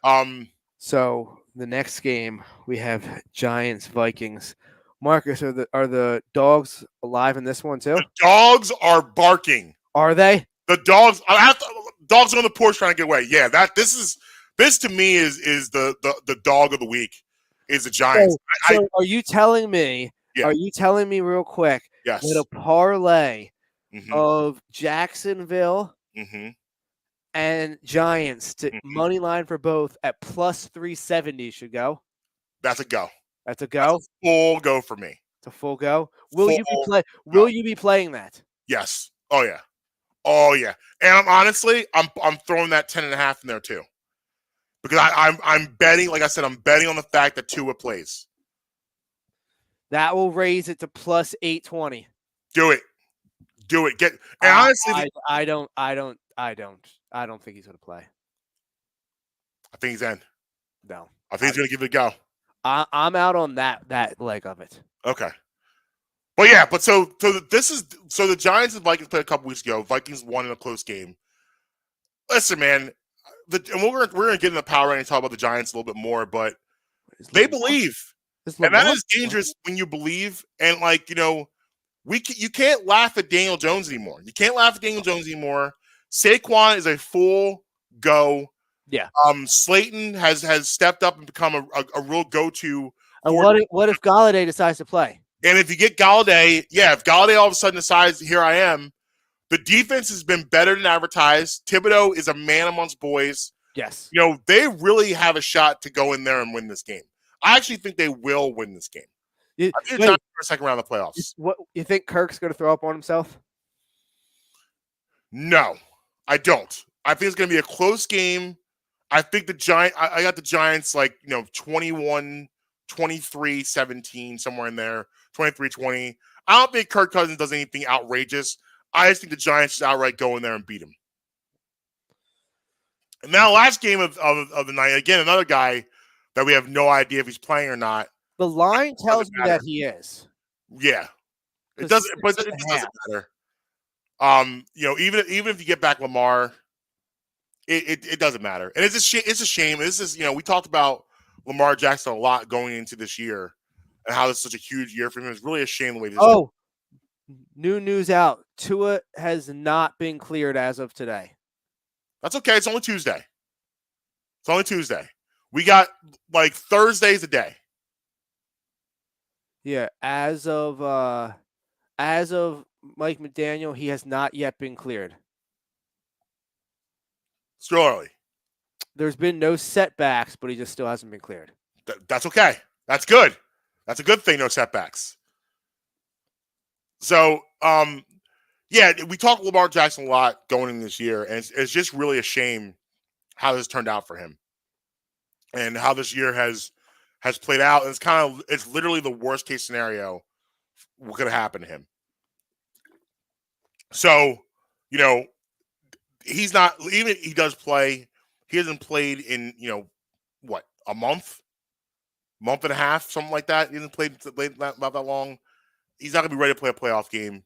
7.5. So the next game we have Giants Vikings. Marcus, are the dogs alive in this one too? The dogs are barking. Are they? The dogs. Dogs on the porch trying to get away. Yeah, this to me is the dog of the week is the Giants. So are you telling me? Yeah. Are you telling me real quick? Yes. That a parlay mm-hmm. of Jacksonville mm-hmm. and Giants to mm-hmm. money line for both at plus 370 should go? That's a go. That's a go. That's a full go for me. It's a full go. Will you be playing that? Yes. Oh yeah. Oh yeah. And I'm throwing that 10.5 in there too, because I'm betting. Like I said, I'm betting on the fact that Tua plays. That will raise it to plus 820. Do it. And honestly, I don't think he's going to play. I think he's in. No. I think he's going to give it a go. I'm out on that leg of it. Okay. But so the Giants and Vikings played a couple weeks ago. Vikings won in a close game. Listen, man, and we're gonna get in the power and talk about the Giants a little bit more, but they believe, and that is dangerous when you believe. And you can't laugh at Daniel Jones anymore. You can't laugh at Daniel Jones anymore. Saquon is a full go. Yeah. Slayton has stepped up and become a real go-to. And what if Golladay decides to play? And if you get Golladay, if Golladay all of a sudden decides, here I am, the defense has been better than advertised. Thibodeau is a man amongst boys. Yes. They really have a shot to go in there and win this game. I actually think they will win this game. I think it's not for a second round of the playoffs. What you think Kirk's going to throw up on himself? No, I don't. I think it's going to be a close game. I think the Giants. I got the Giants 21, 23, 17, somewhere in there. 23-20. I don't think Kirk Cousins does anything outrageous. I just think the Giants just outright go in there and beat him. And now, last game of the night, again, another guy that we have no idea if he's playing or not. The line tells me that he is. Yeah, it doesn't. But it doesn't matter. Even if you get back Lamar, it doesn't matter. And it's a shame. This is we talked about Lamar Jackson a lot going into this year and how this is such a huge year for him. It's really a shame the way this. Oh, new news out. Tua has not been cleared as of today. That's okay. It's only Tuesday. We got Thursdays a day. Yeah, as of Mike McDaniel, he has not yet been cleared. Still early. There's been no setbacks, but he just still hasn't been cleared. That's okay. That's good. That's a good thing. No setbacks. So, we talk Lamar Jackson a lot going in this year, and it's just really a shame how this turned out for him and how this year has played out. And it's literally the worst case scenario what could have happened to him. So, he's not, even if he does play, he hasn't played in, a month and a half, something like that. He hasn't played not that long. He's not going to be ready to play a playoff game.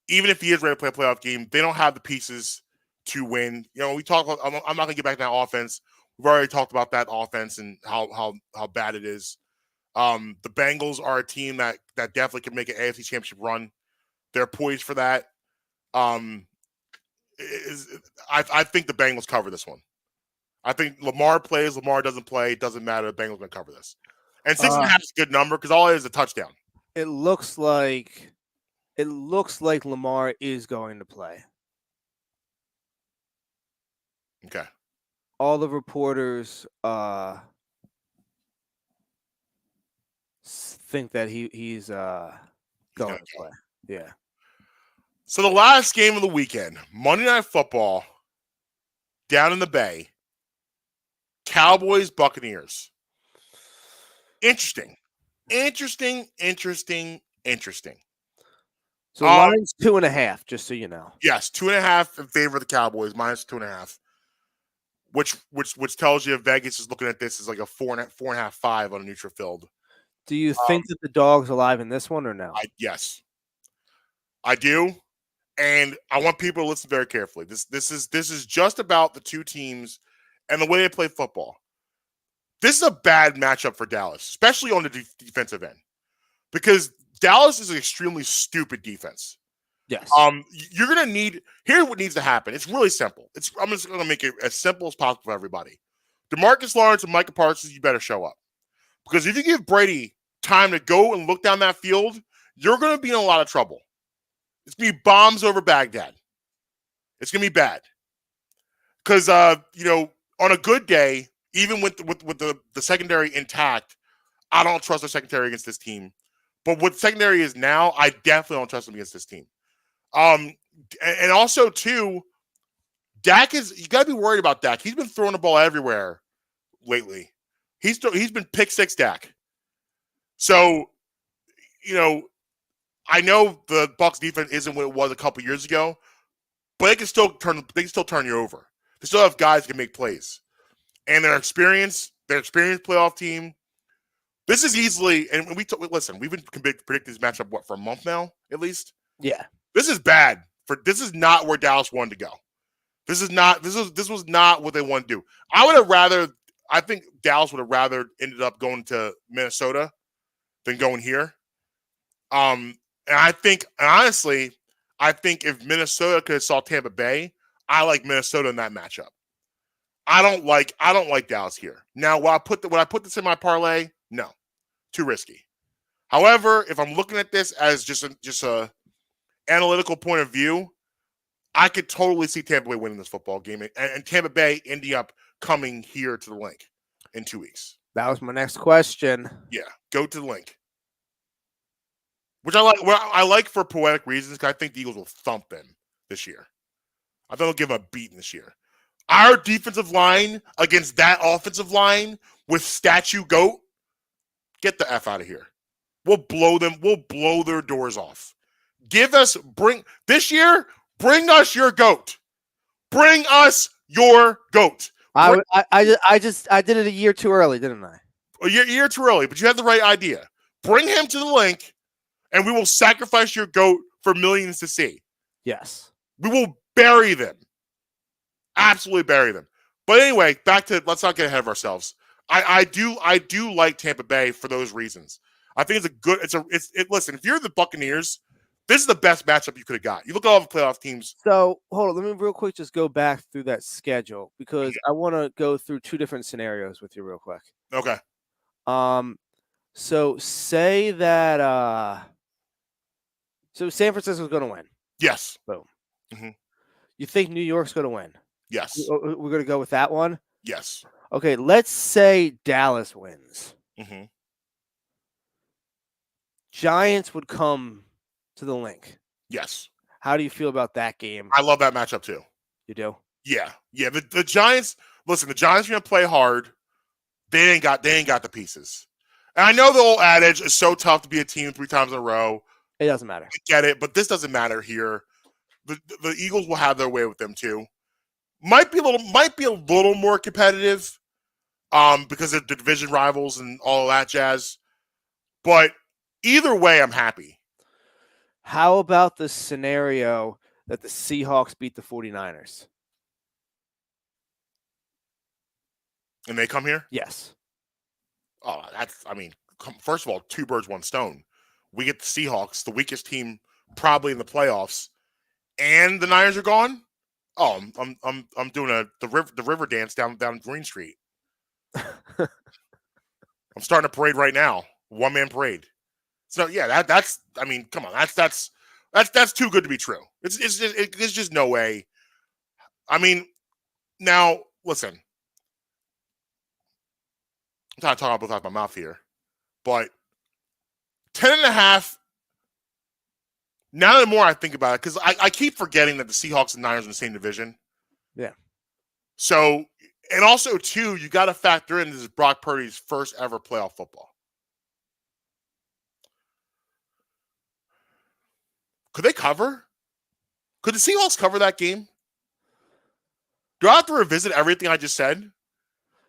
Even if he is ready to play a playoff game, they don't have the pieces to win. We talk about, I'm not going to get back to that offense. We've already talked about that offense and how bad it is. The Bengals are a team that definitely can make an AFC Championship run. They're poised for that. I think the Bengals cover this one. I think Lamar plays, Lamar doesn't play. It doesn't matter. The Bengals are going to cover this. And 6.5 is a good number because all it is a touchdown. It looks like Lamar is going to play. Okay. All the reporters think that he's going to play. Yeah. So the last game of the weekend, Monday Night Football, down in the Bay, Cowboys, Buccaneers. Interesting. So line's 2.5, just so you know. Yes, 2.5 in favor of the Cowboys, -2.5. Which tells you Vegas is looking at this as like a 4.5, 5 on a neutral field. Do you think that the dog's alive in this one or no? Yes, I do, and I want people to listen very carefully. This is just about the two teams and the way they play football. This is a bad matchup for Dallas, especially on the defensive end, because Dallas is an extremely stupid defense. Yes. You're gonna need. Here's what needs to happen. It's really simple. I'm just gonna make it as simple as possible for everybody. DeMarcus Lawrence and Micah Parsons, you better show up, because if you give Brady time to go and look down that field, you're gonna be in a lot of trouble. It's gonna be bombs over Baghdad. It's gonna be bad, because on a good day, even with the secondary intact, I don't trust the secondary against this team. But what secondary is now, I definitely don't trust them against this team. And also too, Dak you got to be worried about Dak. He's been throwing the ball everywhere lately. He's been pick six Dak. So, I know the Bucs defense isn't what it was a couple years ago, but they can still turn you over. They still have guys who can make plays, and their experienced playoff team. This is easily, and listen, we've been predicting this matchup for a month now, at least. Yeah. This is bad. This is not where Dallas wanted to go. This was not what they wanted to do. I think Dallas would have rather ended up going to Minnesota than going here. And honestly, I think if Minnesota could have saw Tampa Bay, I like Minnesota in that matchup. I don't like Dallas here. Now, would I put this in my parlay? No, too risky. However, if I'm looking at this as just a analytical point of view, I could totally see Tampa Bay winning this football game and Tampa Bay ending up coming here to the link in 2 weeks. That was my next question. Yeah, go to the link. Which I like. Well, I like for poetic reasons because I think the Eagles will thump them this year. I think they'll give them a beating this year. Our defensive line against that offensive line with statue GOAT, get the F out of here. We'll blow them. We'll blow their doors off. Bring us your GOAT. Bring us your GOAT. I did it a year too early, didn't I? A year too early, but you had the right idea. Bring him to the link, and we will sacrifice your GOAT for millions to see. Yes. We will bury them. Absolutely bury them. But anyway, let's not get ahead of ourselves. I do like Tampa Bay for those reasons. I think listen, if you're the Buccaneers, this is the best matchup you could have got. You look at all the playoff teams. So hold on, let me real quick just go back through that schedule because I want to go through two different scenarios with you real quick. Okay. So say that so San Francisco's going to win. Yes. Boom. Mm-hmm. You think New York's going to win? Yes. We're going to go with that one? Yes. Okay, let's say Dallas wins. Mm-hmm. Giants would come to the link. Yes. How do you feel about that game? I love that matchup too. You do? Yeah. Yeah. The Giants, listen, the Giants are going to play hard. They ain't got the pieces. And I know the old adage is so tough to be a team 3 times in a row. It doesn't matter. I get it, but this doesn't matter here. The Eagles will have their way with them too. Might be a little more competitive, because of the division rivals and all of that jazz. But either way, I'm happy. How about the scenario that the Seahawks beat the 49ers? And they come here? Yes. Oh, first of all, 2 birds, 1 stone. We get the Seahawks, the weakest team probably in the playoffs, and the Niners are gone. Oh, I'm doing the river dance down Green Street. I'm starting a parade right now. 1-man parade. So yeah, that's come on, that's too good to be true. It's just no way. Now listen, I'm not talking about my mouth here, but 10.5. Now the more I think about it, because I keep forgetting that the Seahawks and Niners are in the same division. Yeah. So, and also too, you got to factor in this is Brock Purdy's first ever playoff football. Could they cover? Could the Seahawks cover that game? Do I have to revisit everything I just said?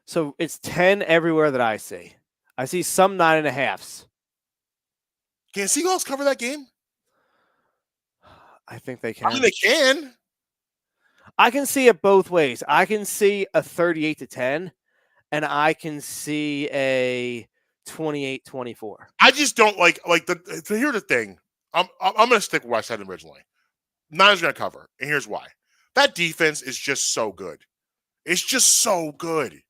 So it's 10 everywhere that I see. I see some 9.5s. Can the Seahawks cover that game? I think they can. I mean, they can. I can see it both ways. I can see a 38-10, and I can see a 28-24. I just don't like here's the thing. I'm going to stick with what I said originally. Niners are going to cover, and here's why. That defense is just so good. It's just so good.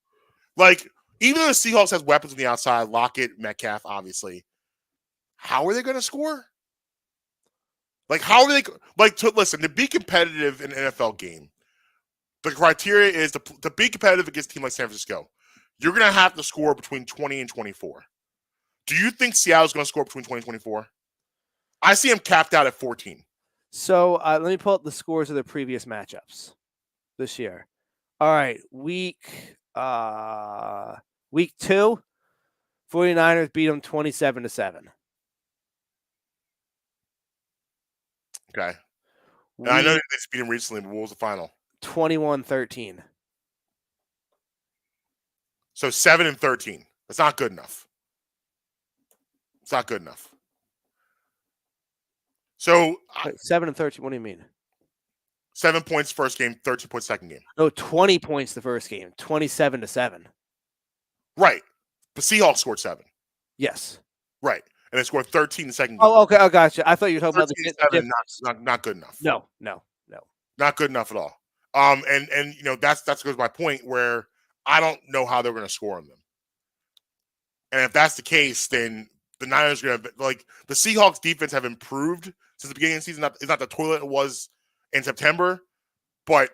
Like, even though the Seahawks has weapons on the outside, Lockett, Metcalf, obviously, how are they going to score? Like, how are they listen, to be competitive in an NFL game, the criteria is to be competitive against a team like San Francisco, you're going to have to score between 20 and 24. Do you think Seattle's going to score between 20 and 24? I see them capped out at 14. So let me pull up the scores of the previous matchups this year. All right, week 2, 49ers beat them 27-7. Okay. And I know they beat him recently, but what was the final? 21-13. So 7-13. That's not good enough. It's not good enough. So 7-13. What do you mean? 7 points first game, 13 points second game. No, 20 points the first game, 27-7. Right. The Seahawks scored 7. Yes. Right. And they scored 13 the second game. Oh, okay. I got you. I thought you were talking about the 7, not good enough. No. Not good enough at all. And that's goes to my point where I don't know how they're going to score on them. And if that's the case, then the Niners are going to the Seahawks defense have improved since the beginning of the season. It's not the toilet it was in September, but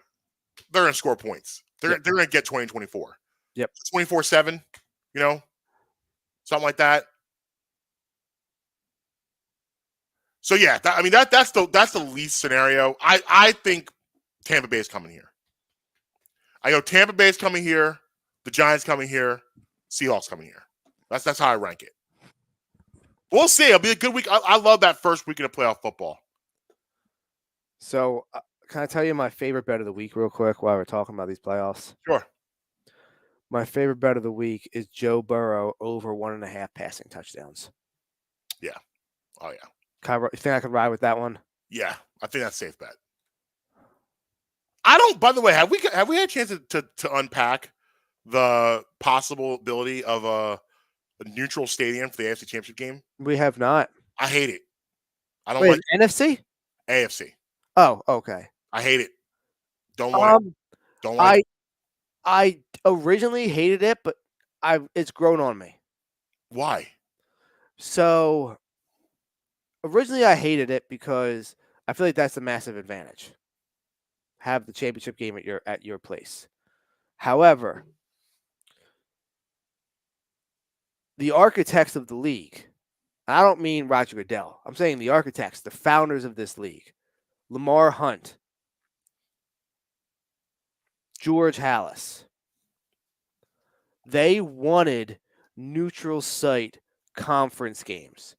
they're going to score points. They're going to get 20 and 24. Yep. 24-7, something like that. So yeah, that's the least scenario. I think Tampa Bay is coming here. I go Tampa Bay's coming here, the Giants coming here, Seahawks coming here. That's how I rank it. We'll see. It'll be a good week. I love that first weekend of playoff football. So, can I tell you my favorite bet of the week real quick while we're talking about these playoffs? Sure. My favorite bet of the week is Joe Burrow over 1.5 passing touchdowns. Yeah. Oh, yeah. You think I could ride with that one? Yeah. I think that's a safe bet. I don't, by the way, have we had a chance to unpack the possibility of a neutral stadium for the AFC Championship game? We have not. I hate it. I don't Wait, like NFC? AFC. Oh, okay. I hate it. Don't want it. Don't like it. I originally hated it, but it's grown on me. Why? So originally I hated it because I feel like that's a massive advantage. Have the championship game at your place. However, the architects of the league, I don't mean Roger Goodell. I'm saying the architects, the founders of this league, Lamar Hunt, George Halas, they wanted neutral site conference games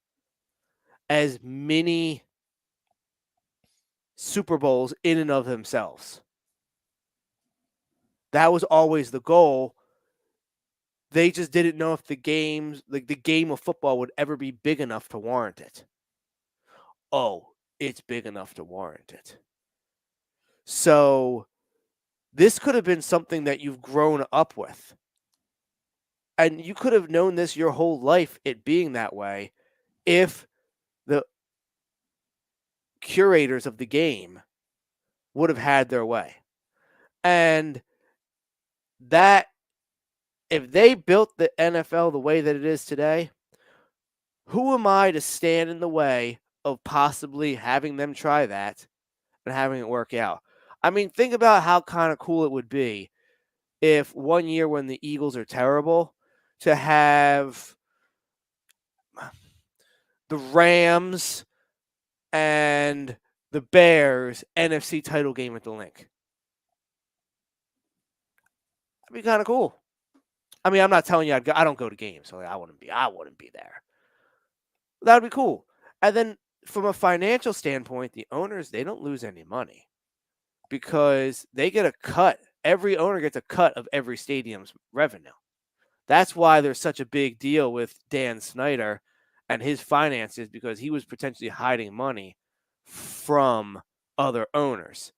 as mini Super Bowls in and of themselves. That was always the goal. They just didn't know if the game of football would ever be big enough to warrant it. Oh, it's big enough to warrant it. So this could have been something that you've grown up with. And you could have known this your whole life, it being that way, if the curators of the game would have had their way. And that, if they built the NFL the way that it is today, who am I to stand in the way of possibly having them try that and having it work out? I mean, think about how kind of cool it would be if one year when the Eagles are terrible, to have the Rams and the Bears NFC title game at the Link. That'd be kind of cool. I mean, I'm not telling you I don't go to games, so I wouldn't be there. That would be cool. And then from a financial standpoint, the owners, they don't lose any money because they get a cut. Every owner gets a cut of every stadium's revenue. That's why there's such a big deal with Dan Snyder and his finances, because he was potentially hiding money from other owners.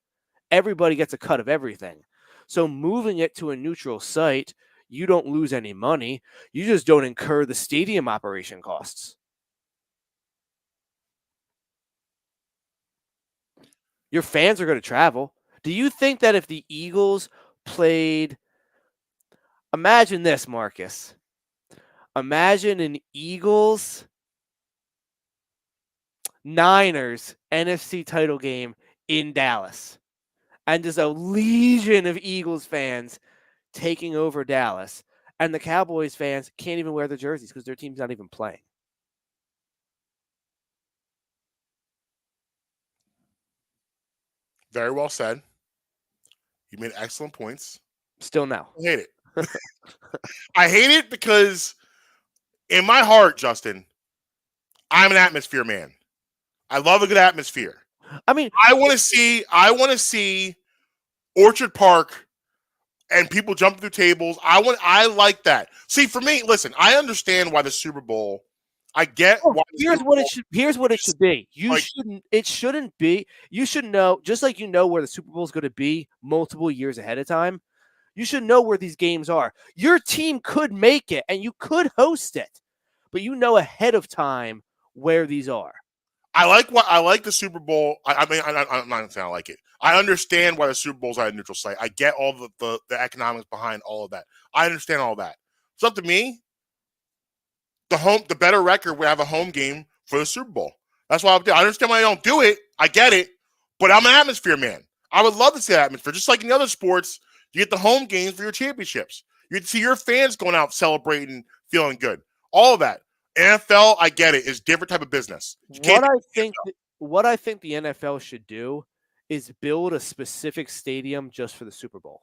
Everybody gets a cut of everything. So moving it to a neutral site, you don't lose any money. You just don't incur the stadium operation costs. Your fans are going to travel. Do you think that if the Eagles played, imagine this, Marcus. Imagine an Eagles Niners NFC title game in Dallas, and just a legion of Eagles fans taking over Dallas, and the Cowboys fans can't even wear their jerseys because their team's not even playing. Very well said. You made excellent points. Still no. I hate it. I hate it because in my heart, Justin, I'm an atmosphere man. I love a good atmosphere. I mean, I want to see Orchard Park and people jumping through tables. I like that. See, for me, listen, I understand why the Super Bowl. I get why. Here's what it should be. It shouldn't be. You should know, just like you know where the Super Bowl is going to be multiple years ahead of time. You should know where these games are. Your team could make it and you could host it, but you know ahead of time where these are. I like the Super Bowl. I'm not saying I like it. I understand why the Super Bowl's at a neutral site. I get all the economics behind all of that. I understand all that. It's up to me. The better record would have a home game for the Super Bowl. That's why I understand why I don't do it. I get it, but I'm an atmosphere man. I would love to see that atmosphere. Just like in the other sports, you get the home games for your championships. You see your fans going out celebrating, feeling good. All of that. NFL, I get it, is different type of business. What I think the NFL should do is build a specific stadium just for the Super Bowl.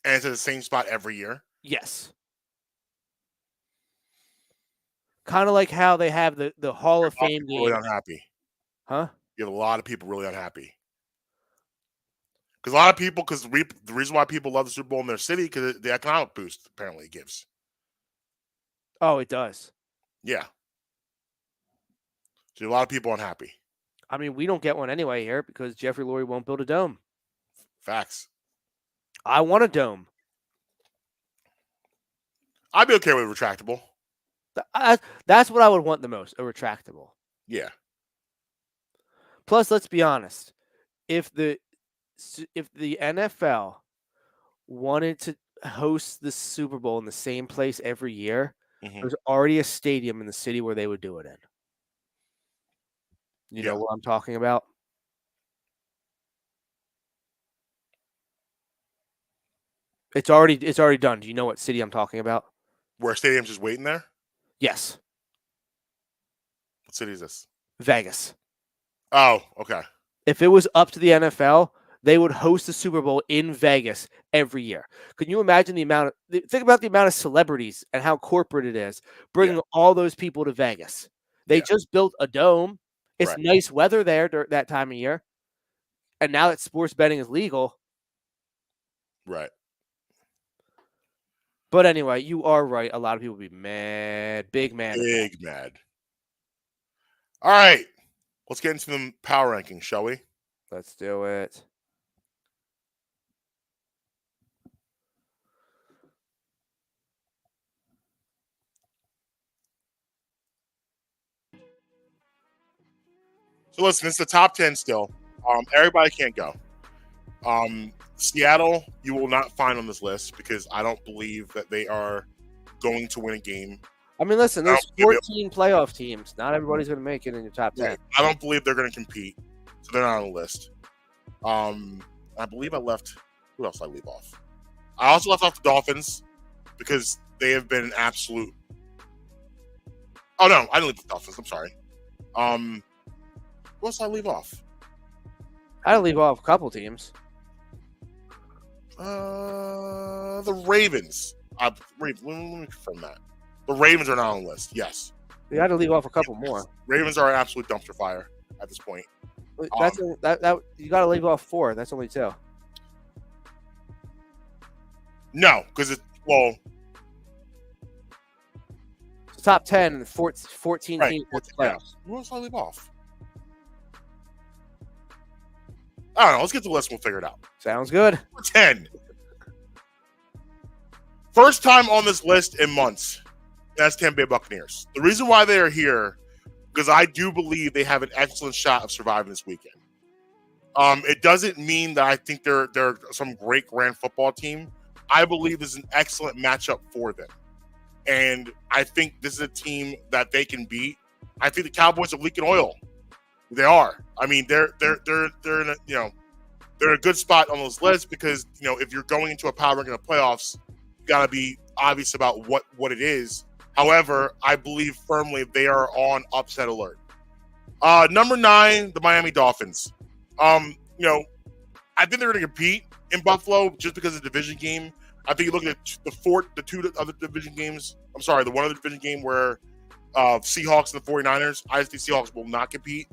And it's at the same spot every year? Yes. Kind of like how they have the Hall of Fame game. Really unhappy. Huh? You have a lot of people really unhappy. Because a lot of people, the reason why people love the Super Bowl in their city, because the economic boost apparently it gives. Oh, it does. Yeah. So a lot of people unhappy. I mean, we don't get one anyway here because Jeffrey Lurie won't build a dome. Facts. I want a dome. I'd be okay with retractable. That's what I would want the most, a retractable. Yeah. Plus, let's be honest. If the NFL wanted to host the Super Bowl in the same place every year, there's already a stadium in the city where they would do it in. You know what I'm talking about? It's already done. Do you know what city I'm talking about? Where a stadium's just waiting there? Yes. What city is this? Vegas. Oh, okay. If it was up to the NFL, they would host the Super Bowl in Vegas every year. Can you imagine think about the amount of celebrities and how corporate it is bringing all those people to Vegas. They just built a dome. It's nice weather there during that time of year. And now that sports betting is legal. Right. But anyway, you are right. A lot of people will be mad. Big mad. Big mad. All right. Let's get into the power rankings, shall we? Let's do it. So listen, it's the top 10 still. Everybody can't go. Seattle, you will not find on this list because I don't believe that they are going to win a game. I mean, listen, there's 14 playoff teams. Not everybody's going to make it in your top 10. I don't believe they're going to compete, so they're not on the list. I believe I left. Who else did I leave off? I also left off the Dolphins because they have been an absolute. Oh no, I didn't leave the Dolphins. I'm sorry. Who else did I leave off? I leave off a couple teams. The Ravens. Let me confirm that. The Ravens are not on the list. Yes. You got to leave off a couple more. Ravens are an absolute dumpster fire at this point. That's you got to leave off 4. That's only 2. No, because it's it's top 10 and 14 teams. Playoffs. Who else did I leave off? I don't know. Let's get to the list and we'll figure it out. Sounds good. Number 10. First time on this list in months. That's Tampa Bay Buccaneers. The reason why they are here, because I do believe they have an excellent shot of surviving this weekend. It doesn't mean that I think they're some great grand football team. I believe this is an excellent matchup for them. And I think this is a team that they can beat. I think the Cowboys are leaking oil. They are. I mean, they're in a, they're in a good spot on those lists because, if you're going into a power ranking of playoffs, you got to be obvious about what it is. However, I believe firmly they are on upset alert. Number 9, the Miami Dolphins. I think they're going to compete in Buffalo just because of the division game. I think you look at the 2 other division games. I'm sorry, the one other division game where Seahawks and the 49ers. I think Seahawks will not compete.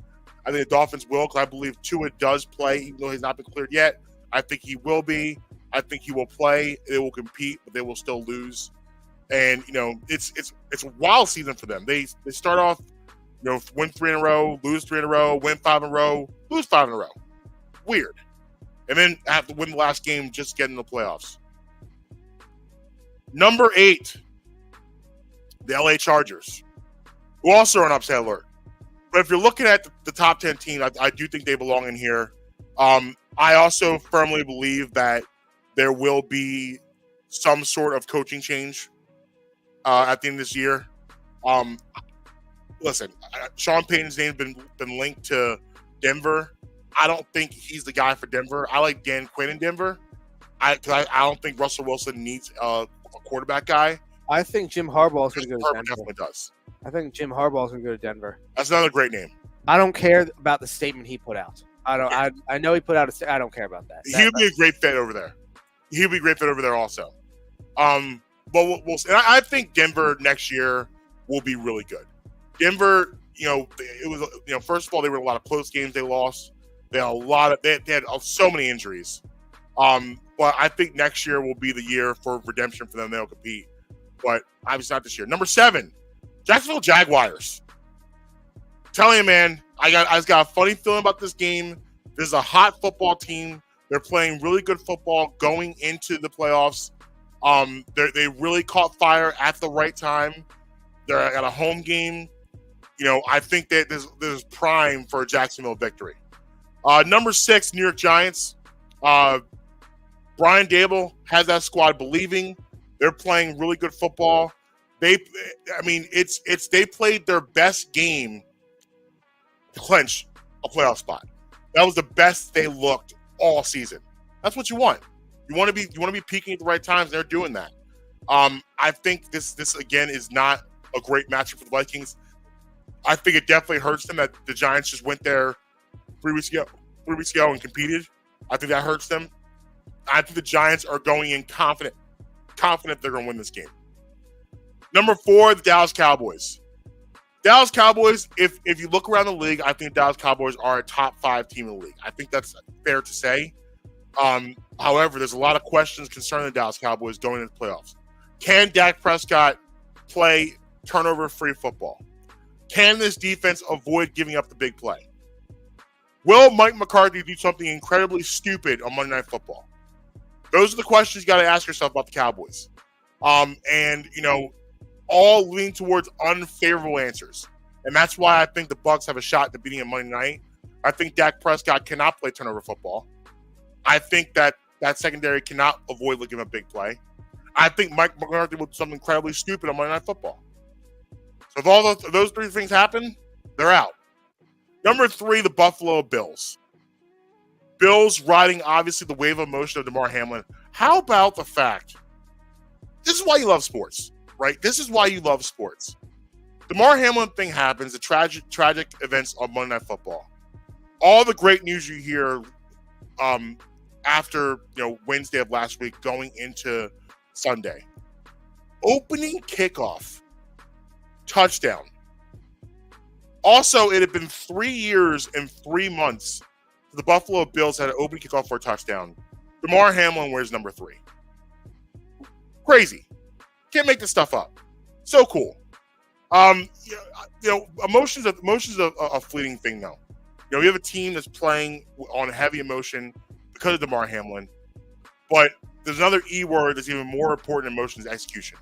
I think the Dolphins will because I believe Tua does play, even though he's not been cleared yet. I think he will be. I think he will play. They will compete, but they will still lose. And it's a wild season for them. They start off, win 3 in a row, lose 3 in a row, win 5 in a row, lose 5 in a row. Weird. And then have to win the last game just to get in the playoffs. Number 8, the LA Chargers, who also are on upset alert. But if you're looking at the top 10 team, I do think they belong in here. I also firmly believe that there will be some sort of coaching change at the end of this year. Listen, Sean Payton's name has been linked to Denver. I don't think he's the guy for Denver. I like Dan Quinn in Denver. I don't think Russell Wilson needs a quarterback guy. I think Jim Harbaugh is going to go to Denver. Definitely does. I think Jim Harbaugh is going to go to Denver. That's another great name. I don't care about the statement he put out. I know he put out I don't care about that. He would be a great fit over there. He'll be great fit over there also. But we'll see. And I think Denver next year will be really good. Denver, it was, first of all, they were a lot of close games they lost. They had they had so many injuries. But I think next year will be the year for redemption for them. They'll compete, but obviously not this year. Number 7, Jacksonville Jaguars. I'm telling you, man, I just got a funny feeling about this game. This is a hot football team. They're playing really good football going into the playoffs. They really caught fire at the right time. They're at a home game. I think that there's prime for a Jacksonville victory. Number 6, New York Giants. Brian Dable has that squad believing. They're playing really good football. They played their best game to clinch a playoff spot. That was the best they looked all season. That's what you want. You want to be peaking at the right times. They're doing that. I think this again is not a great matchup for the Vikings. I think it definitely hurts them that the Giants just went there 3 weeks ago and competed. I think that hurts them. I think the Giants are going in confident they're going to win this game. Number 4, the Dallas Cowboys. Dallas Cowboys, if you look around the league, I think the Dallas Cowboys are a top 5 team in the league. I think that's fair to say. However, there's a lot of questions concerning the Dallas Cowboys going into the playoffs. Can Dak Prescott play turnover-free football? Can this defense avoid giving up the big play? Will Mike McCarthy do something incredibly stupid on Monday Night Football? Those are the questions you got to ask yourself about the Cowboys. All lean towards unfavorable answers. And that's why I think the Bucs have a shot at beating him Monday night. I think Dak Prescott cannot play turnover football. I think that secondary cannot avoid looking at a big play. I think Mike McCarthy will do something incredibly stupid on Monday Night Football. So if all those 3 things happen, they're out. Number 3, the Buffalo Bills. Bills riding, obviously, the wave of emotion of DeMar Hamlin. How about the fact, this is why you love sports, right? This is why you love sports. DeMar Hamlin thing happens, the tragic events of Monday Night Football. All the great news you hear after Wednesday of last week going into Sunday. Opening kickoff. Touchdown. Also, it had been 3 years and 3 months the Buffalo Bills had an opening kickoff for a touchdown. DeMar Hamlin wears number 3. Crazy. Can't make this stuff up. So cool. Emotions are a fleeting thing though. You have a team that's playing on heavy emotion because of DeMar Hamlin, but there's another E word that's even more important than emotion is execution.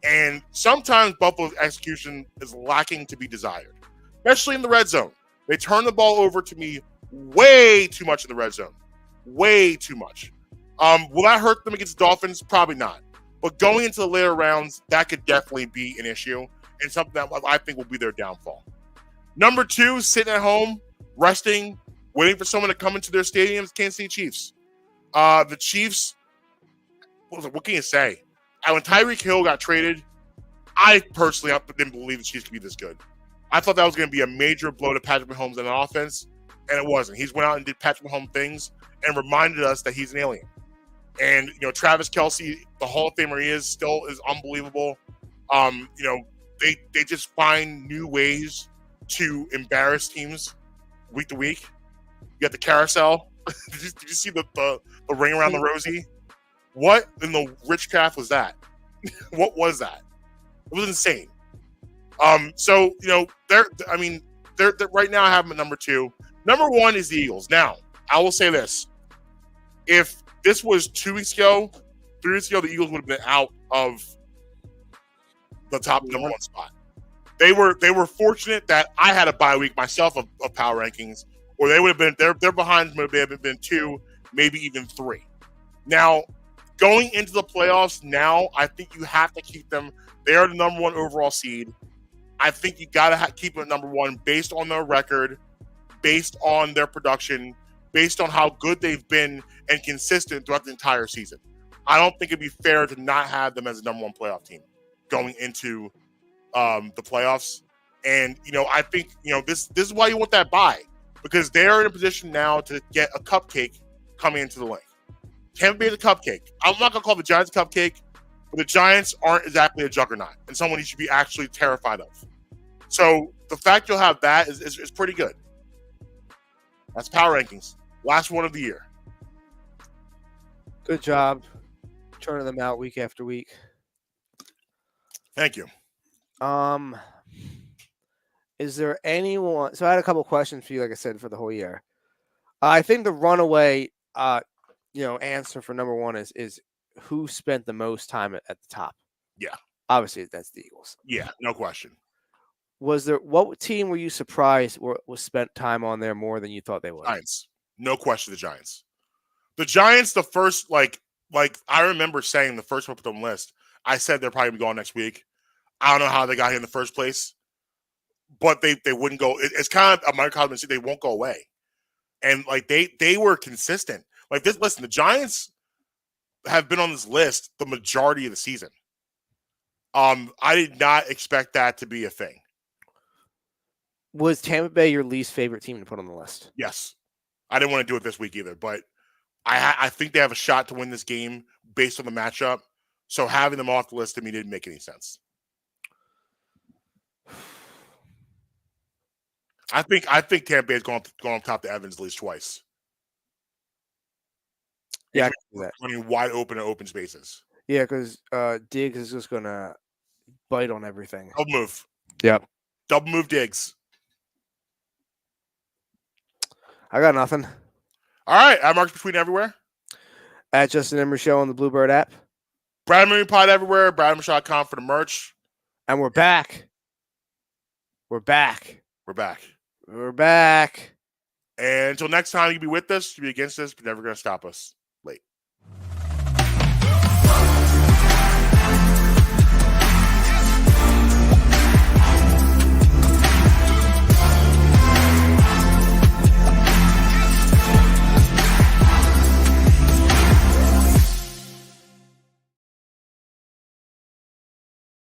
And sometimes Buffalo's execution is lacking to be desired, especially in the red zone. They turn the ball over to me way too much in the red zone. Way too much. Will that hurt them against the Dolphins? Probably not. But going into the later rounds, that could definitely be an issue and something that I think will be their downfall. Number 2, sitting at home, resting, waiting for someone to come into their stadiums, Kansas City Chiefs. The Chiefs, what can you say? When Tyreek Hill got traded, I personally didn't believe the Chiefs could be this good. I thought that was going to be a major blow to Patrick Mahomes in an offense, and it wasn't. He's went out and did Patrick Mahomes things and reminded us that he's an alien. And, Travis Kelce, the Hall of Famer he is, still is unbelievable. They just find new ways to embarrass teams week to week. You got the carousel. Did you see the ring around the rosy? What in the rich calf was that? What was that? It was insane. They're right now I have them at number 2. Number 1 is the Eagles. Now, I will say this. If this was 2 weeks ago, 3 weeks ago, the Eagles would have been out of the top number 1 spot. They were fortunate that I had a bye week myself of power rankings, or they would have been their behind would have been 2, maybe even 3. Now, going into the playoffs now, I think you have to keep them. They are the number 1 overall seed. I think you got to keep them at number 1 based on their record, based on their production, based on how good they've been and consistent throughout the entire season. I don't think it'd be fair to not have them as a number 1 playoff team going into the playoffs. And, I think, this is why you want that bye, because they're in a position now to get a cupcake coming into the lane. Tampa Bay is a cupcake. I'm not gonna call the Giants a cupcake, but the Giants aren't exactly a juggernaut and someone you should be actually terrified of. So the fact you'll have that is pretty good. That's power rankings. Last one of the year. Good job turning them out week after week. Thank you. Is there anyone? So I had a couple questions for you, like I said, for the whole year. I think the runaway, answer for number one is who spent the most time at the top. Yeah, obviously that's the Eagles. Yeah, no question. What team were you surprised was spent time on there more than you thought they would? Giants, no question. The Giants. The Giants, the first like I remember saying the first one put on the list. I said they're probably going next week. I don't know how they got here in the first place, but they wouldn't go. It's kind of a microcosm. They won't go away, and like they were consistent. Like this. Listen, the Giants have been on this list the majority of the season. I did not expect that to be a thing. Was Tampa Bay your least favorite team to put on the list? Yes, I didn't want to do it this week either, but I think they have a shot to win this game based on the matchup. So having them off the list to me didn't make any sense. I think Tampa Bay is going on top to Evans at least twice. Yeah, I can do that. Running wide open spaces. Yeah, because Diggs is just gonna bite on everything. Double move. Yep. Double move Diggs. I got nothing. All right, at Marks Between everywhere. At Justin Emery Show on the Bluebird app. Brad Emery Pod everywhere. BradEmery.com for the merch. And we're back. We're back. We're back. We're back. And until next time, you can be with us, you can be against us, but never going to stop us.